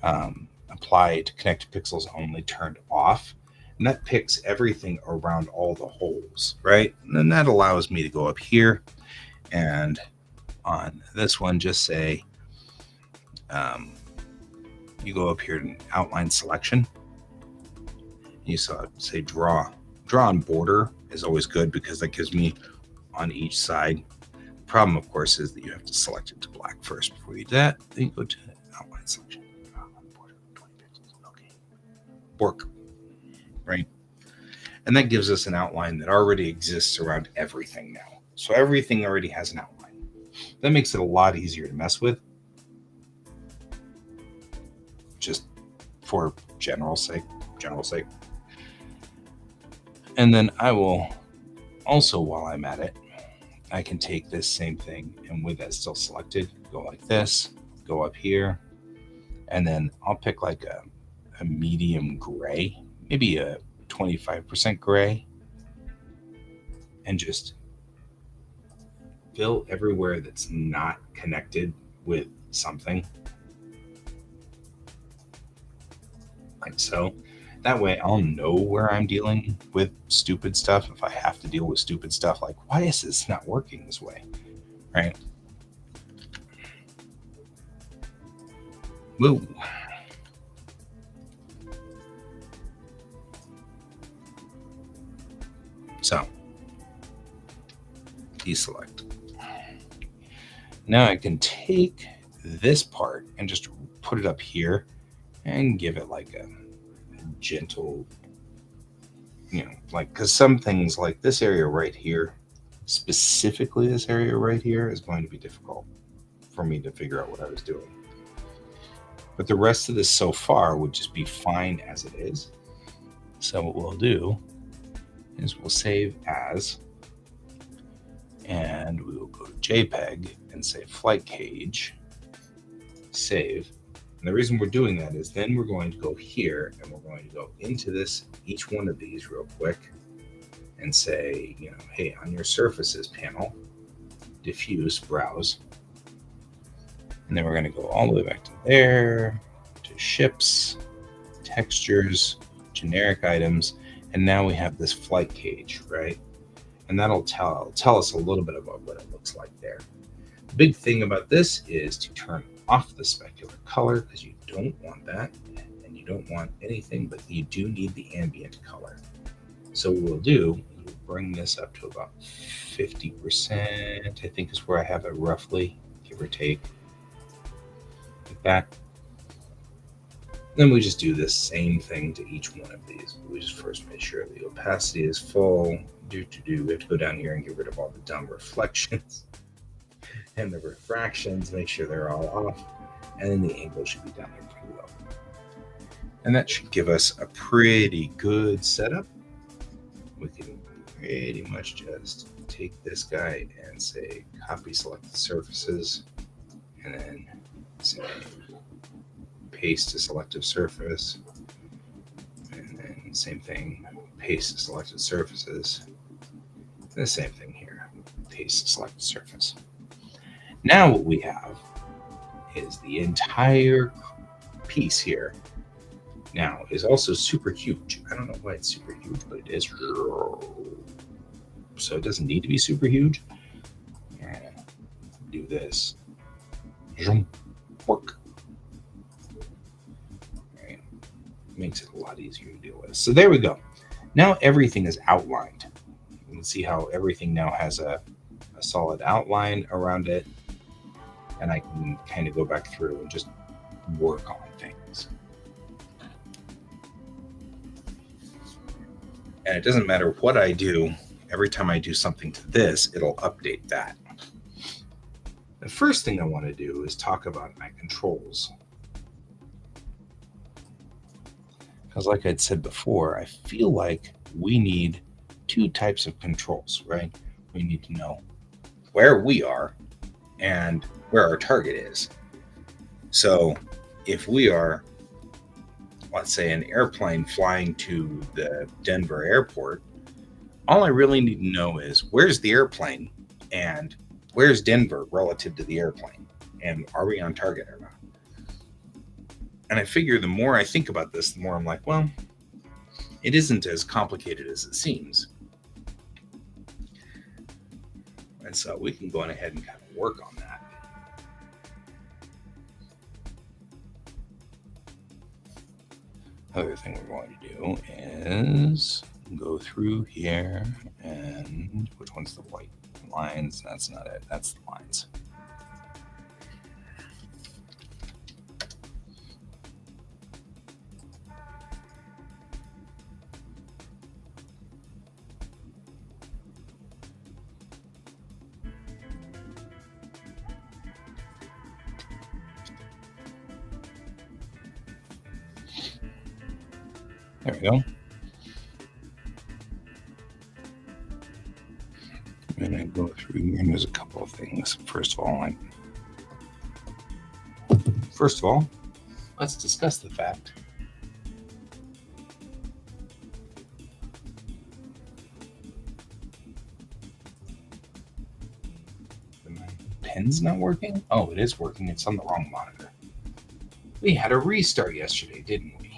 apply to connect to pixels only turned off. And that picks everything around all the holes, right? And then that allows me to go up here and on this one, just say, you go up here to outline selection. You saw it say draw. Draw on border is always good because that gives me on each side. The problem, of course, is that you have to select it to black first before you do that. Then you go to outline selection. Border, 20 pixels. Okay. Work. Right? And that gives us an outline that already exists around everything now. So everything already has an outline. That makes it a lot easier to mess with. Just for general sake. And then I will also, while I'm at it, I can take this same thing and with that still selected, go like this, go up here, and then I'll pick like a medium gray, maybe a 25% gray, and just fill everywhere that's not connected with something. Like so. That way I'll know where I'm dealing with stupid stuff if I have to deal with stupid stuff. Like, why is this not working this way? Right? Woo. So, deselect. Now I can take this part and just put it up here and give it like a gentle, like, because some things like this area right here, specifically this area right here, is going to be difficult for me to figure out what I was doing. But the rest of this so far would just be fine as it is. So what we'll do is we'll save as, and we will go to JPEG and say flight cage, save. And the reason we're doing that is then we're going to go here and we're going to go into this, each one of these real quick, and say, hey, on your surfaces panel, diffuse, browse. And then we're going to go all the way back to there, to ships, textures, generic items, and now we have this flight cage, right? And that'll tell us a little bit about what it looks like there. The big thing about this is to turn off the specular color, because you don't want that, and you don't want anything, but you do need the ambient color. So what we'll do, we'll bring this up to about 50%, I think is where I have it roughly, give or take. Like that. Then we just do this same thing to each one of these. We just first make sure the opacity is full. We have to go down here and get rid of all the dumb reflections and the refractions, make sure they're all off. And then the angle should be down here pretty low. And that should give us a pretty good setup. We can pretty much just take this guy and say copy selected surfaces, and then say paste to selective surface, and then same thing, paste to selected surfaces, and the same thing here, paste to selected surface. Now what we have is the entire piece here now is also super huge. I don't know why it's super huge, but it is. So it doesn't need to be super huge. Do this. Work. Right. Makes it a lot easier to deal with. So there we go. Now everything is outlined. You can see how everything now has a solid outline around it. And I can kind of go back through and just work on things. And it doesn't matter what I do, every time I do something to this, it'll update that. The first thing I want to do is talk about my controls. Because like I'd said before, I feel like we need two types of controls, right? We need to know where we are and where our target is. So if we are, let's say, an airplane flying to the Denver airport, all I really need to know is where's the airplane and where's Denver relative to the airplane, and are we on target or not? And I figure the more I think about this, the more I'm like, well, it isn't as complicated as it seems. And so we can go on ahead and kind of work on that. Other thing we're going to do is go through here, and which one's the white lines? That's not it. That's the lines. There we go. And I go through here, and there's a couple of things. First of all, let's discuss the fact pen's not working? Oh, it is working. It's on the wrong monitor. We had a restart yesterday, didn't we?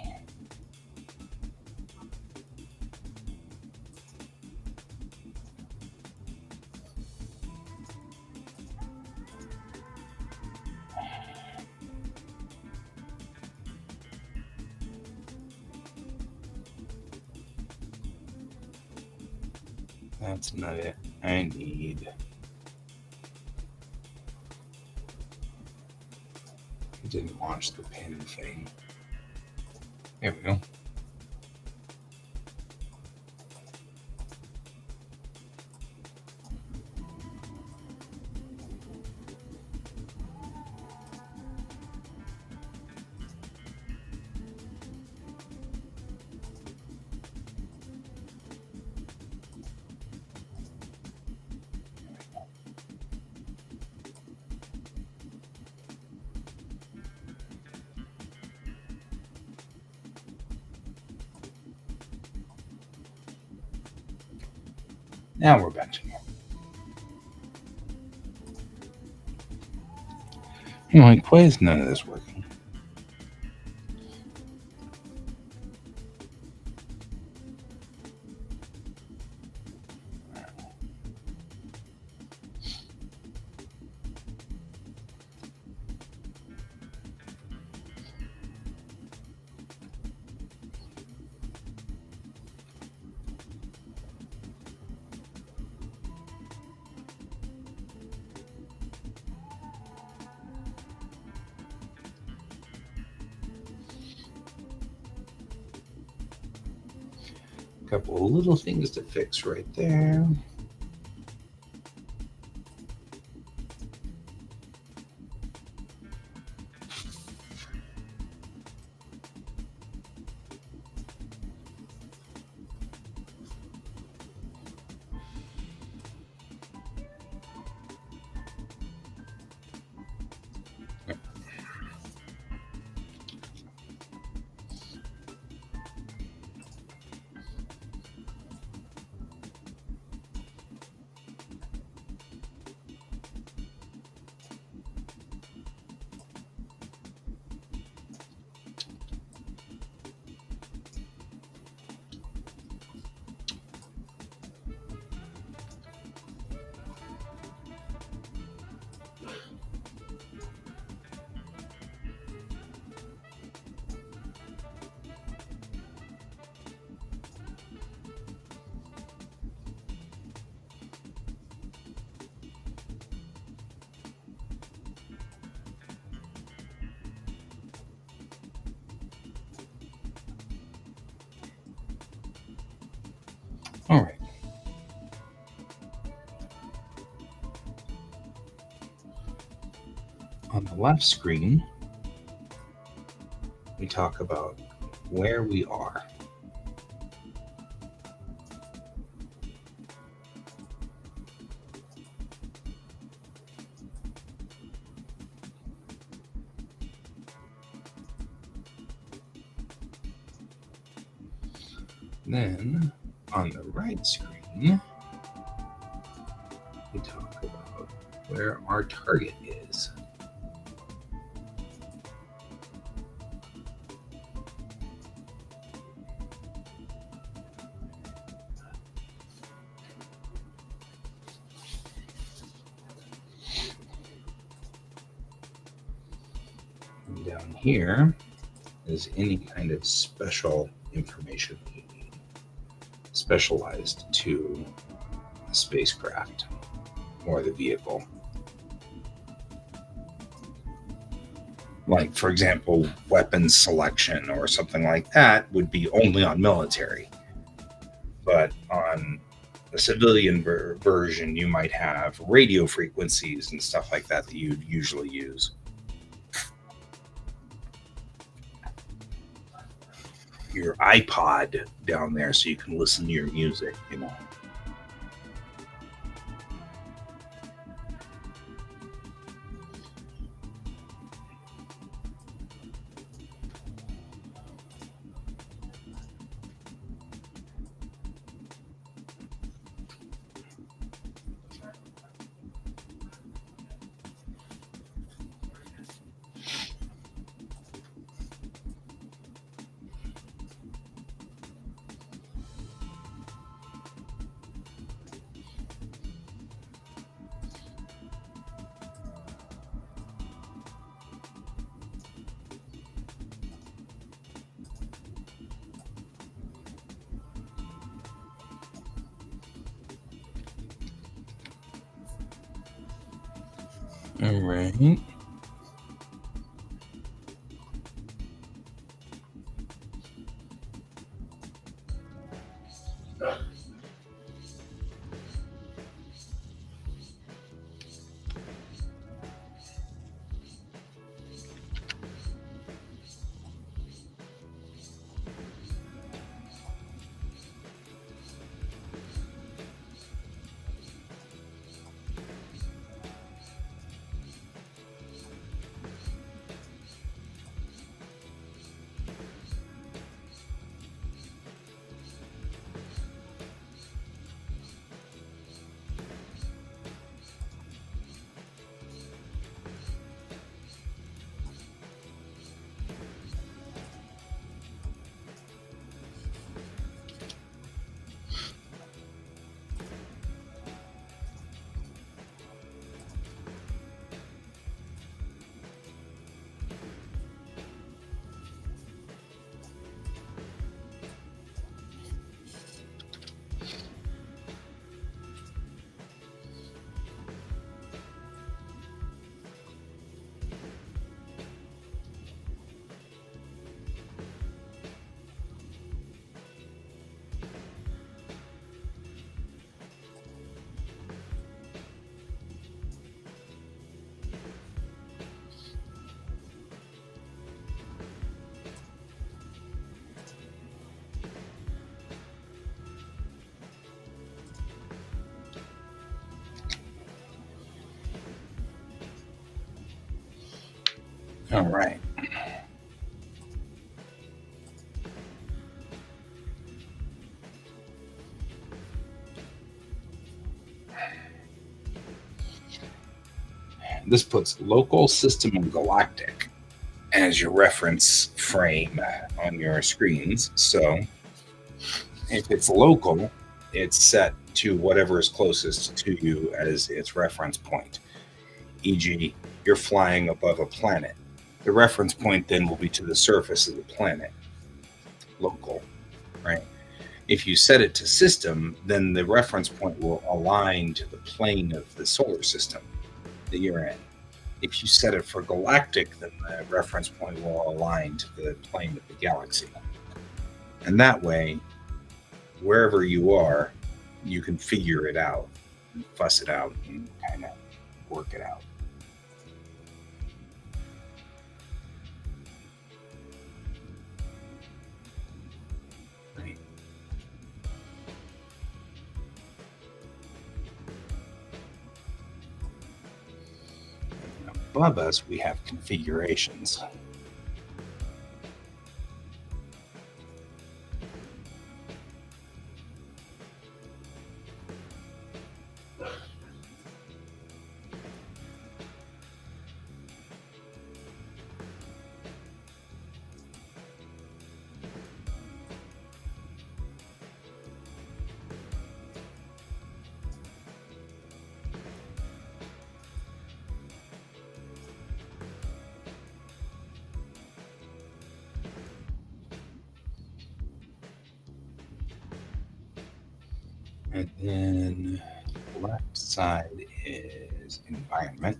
That's not it. I need. It didn't launch the pin thing. There we go. Now we're back to normal. I'm like, why is none of this working? Couple of little things to fix right there. All right. On the left screen, we talk about where we are. Then on the right screen, we talk about where our target is. And down here is any kind of special information you need, specialized to the spacecraft or the vehicle. Like, for example, weapons selection or something like that would be only on military. But on the civilian version, you might have radio frequencies and stuff like that that you'd usually use. Your iPod down there so you can listen to your music, you know. All right. All right. This puts local, system, and galactic as your reference frame on your screens. So if it's local, it's set to whatever is closest to you as its reference point. E.g., you're flying above a planet. The reference point then will be to the surface of the planet, local, right? If you set it to system, then the reference point will align to the plane of the solar system that you're in. If you set it for galactic, then the reference point will align to the plane of the galaxy. And that way, wherever you are, you can figure it out and fuss it out and kind of work it out. Right. Above us, we have configurations. And then the left side is environment.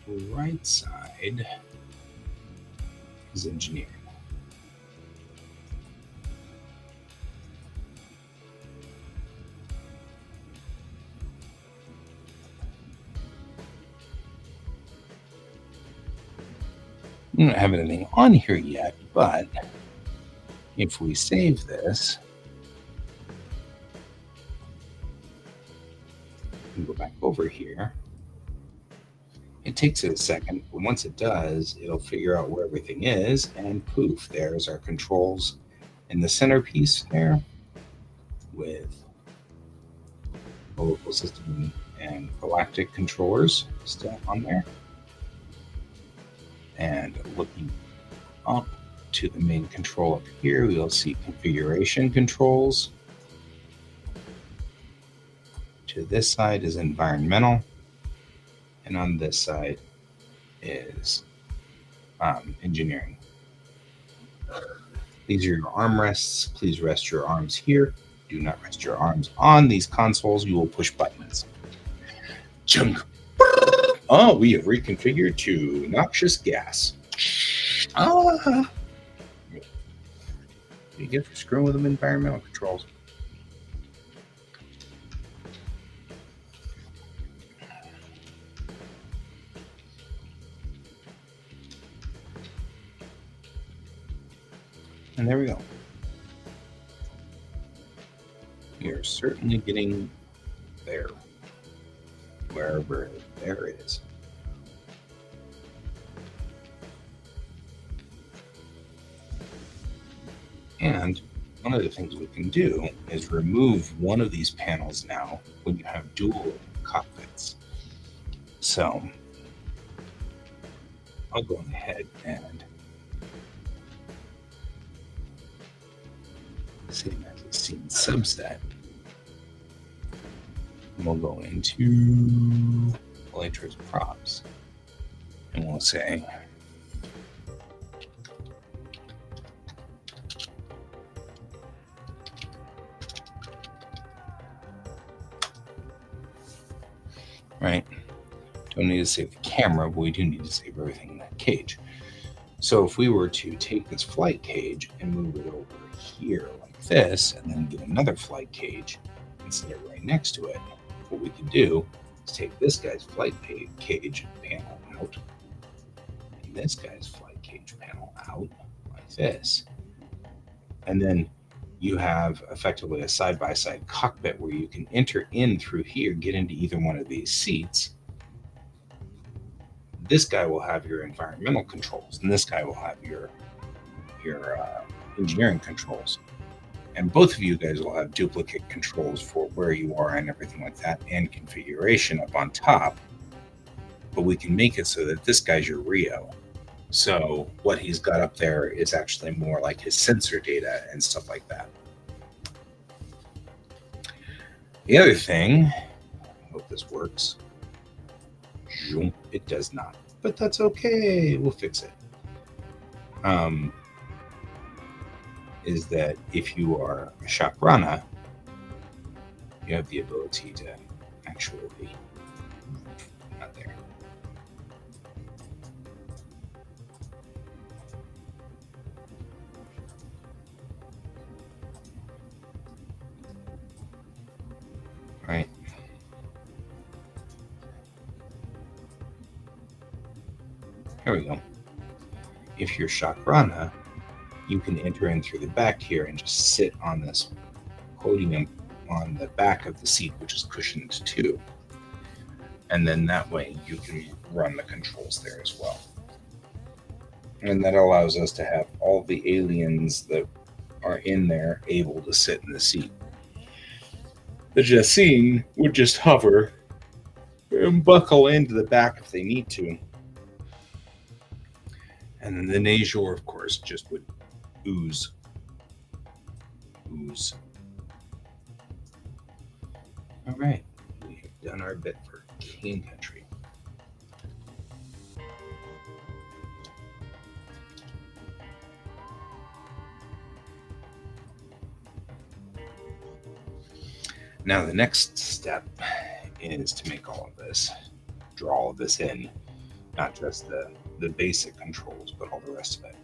The right side is engineering. I don't have anything on here yet, but if we save this and go back over here, it takes it a second, but once it does, it'll figure out where everything is, and poof, there's our controls in the centerpiece there with the local system and galactic controllers still on there. And looking up to the main control up here, we'll see configuration controls to this side is environmental, and on this side is engineering. These are your armrests. Please rest your arms here. Do not rest your arms on these consoles. You will push buttons. Chunk. Oh, we have reconfigured to noxious gas. Ah. You get for screwing with them environmental controls. And there we go. You're certainly getting there, wherever there is. And one of the things we can do is remove one of these panels now when you have dual cockpits. So I'll go ahead and save as a scene subset. And we'll go into Elytra's props and we'll say right? Don't need to save the camera, but we do need to save everything in that cage. So if we were to take this flight cage and move it over here like this, and then get another flight cage and set it right next to it, what we can do is take this guy's flight cage panel out, and this guy's flight cage panel out like this. And then you have effectively a side-by-side cockpit where you can enter in through here, get into either one of these seats. This guy will have your environmental controls, and this guy will have your engineering controls. And both of you guys will have duplicate controls for where you are and everything like that, and configuration up on top. But we can make it so that this guy's your Rio. So what he's got up there is actually more like his sensor data and stuff like that. The other thing, I hope this works. It does not, but that's okay. We'll fix it. Is that if you are a Shakrana, you have the ability to actually not there. Right. Here we go. If you're Shakrana, you can enter in through the back here and just sit on this podium on the back of the seat, which is cushioned too. And then that way you can run the controls there as well. And that allows us to have all the aliens that are in there able to sit in the seat. The Jacine would just hover and buckle into the back if they need to. And then the Najor, of course, just would ooze. All right, we have done our bit for King Country. Now the next step is to make all of this, draw all of this in, not just the basic controls, but all the rest of it.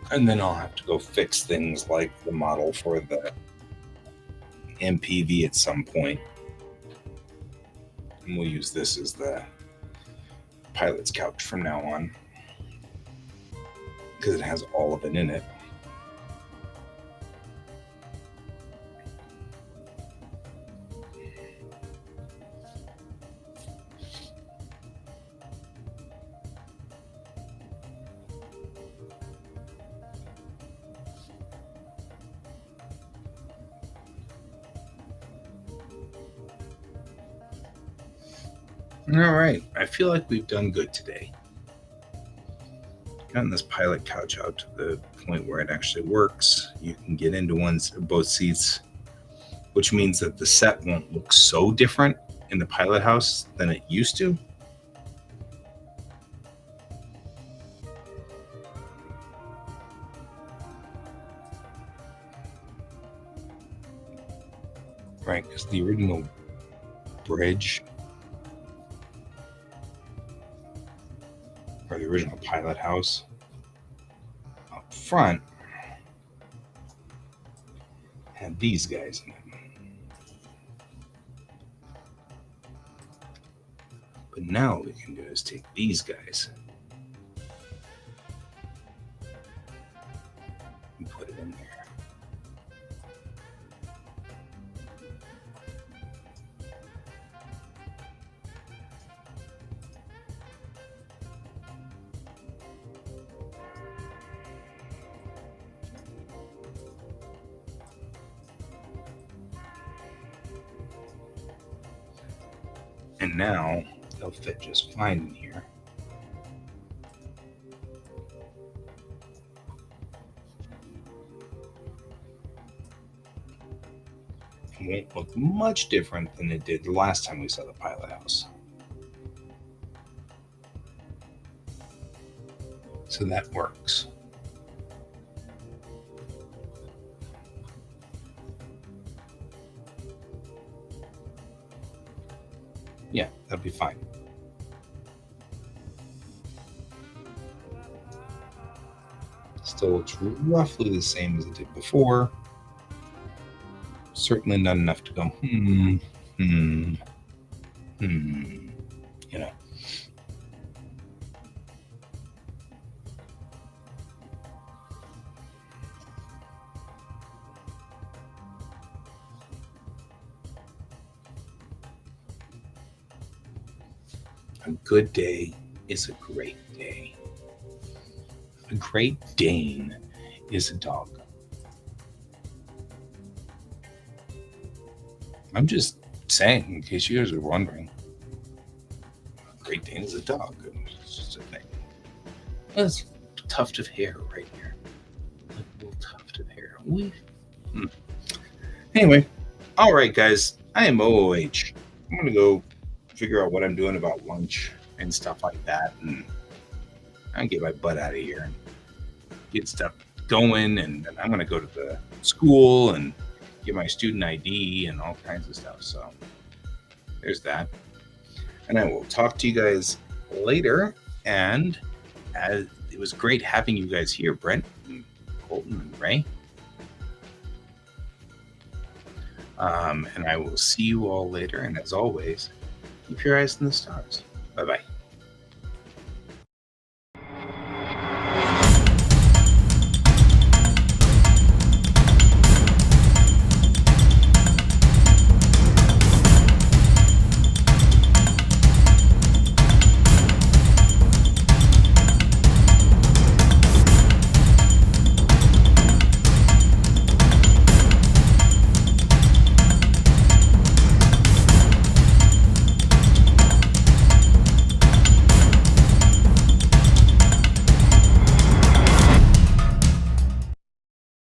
And then I'll have to go fix things like the model for the MPV at some point. And we'll use this as the pilot's couch from now on, because it has all of it in it. All right. I feel like we've done good today. Gotten this pilot couch out to the point where it actually works. You can get into both seats, which means that the set won't look so different in the pilot house than it used to. Right, because the original bridge or the original pilot house up front had these guys in it. But now what we can do is take these guys and put it in there. And now they'll fit just fine in here. It won't look much different than it did the last time we saw the pilot house. So that works. Yeah, that'd be fine. Still looks roughly the same as it did before. Certainly not enough to go, you know. A good day is a great day. A Great Dane is a dog. I'm just saying, in case you guys are wondering. Great Dane is a dog. It's just a thing. That's a tuft of hair right here. A little tuft of hair. Anyway, all right, guys. I am OOH. I'm going to go figure out what I'm doing about lunch and stuff like that. And I can get my butt out of here and get stuff going. And then I'm going to go to the school and get my student ID and all kinds of stuff. So there's that. And I will talk to you guys later. And it was great having you guys here, Brent, and Colton, and Ray. And I will see you all later. And as always, keep your eyes on the stars. Bye-bye.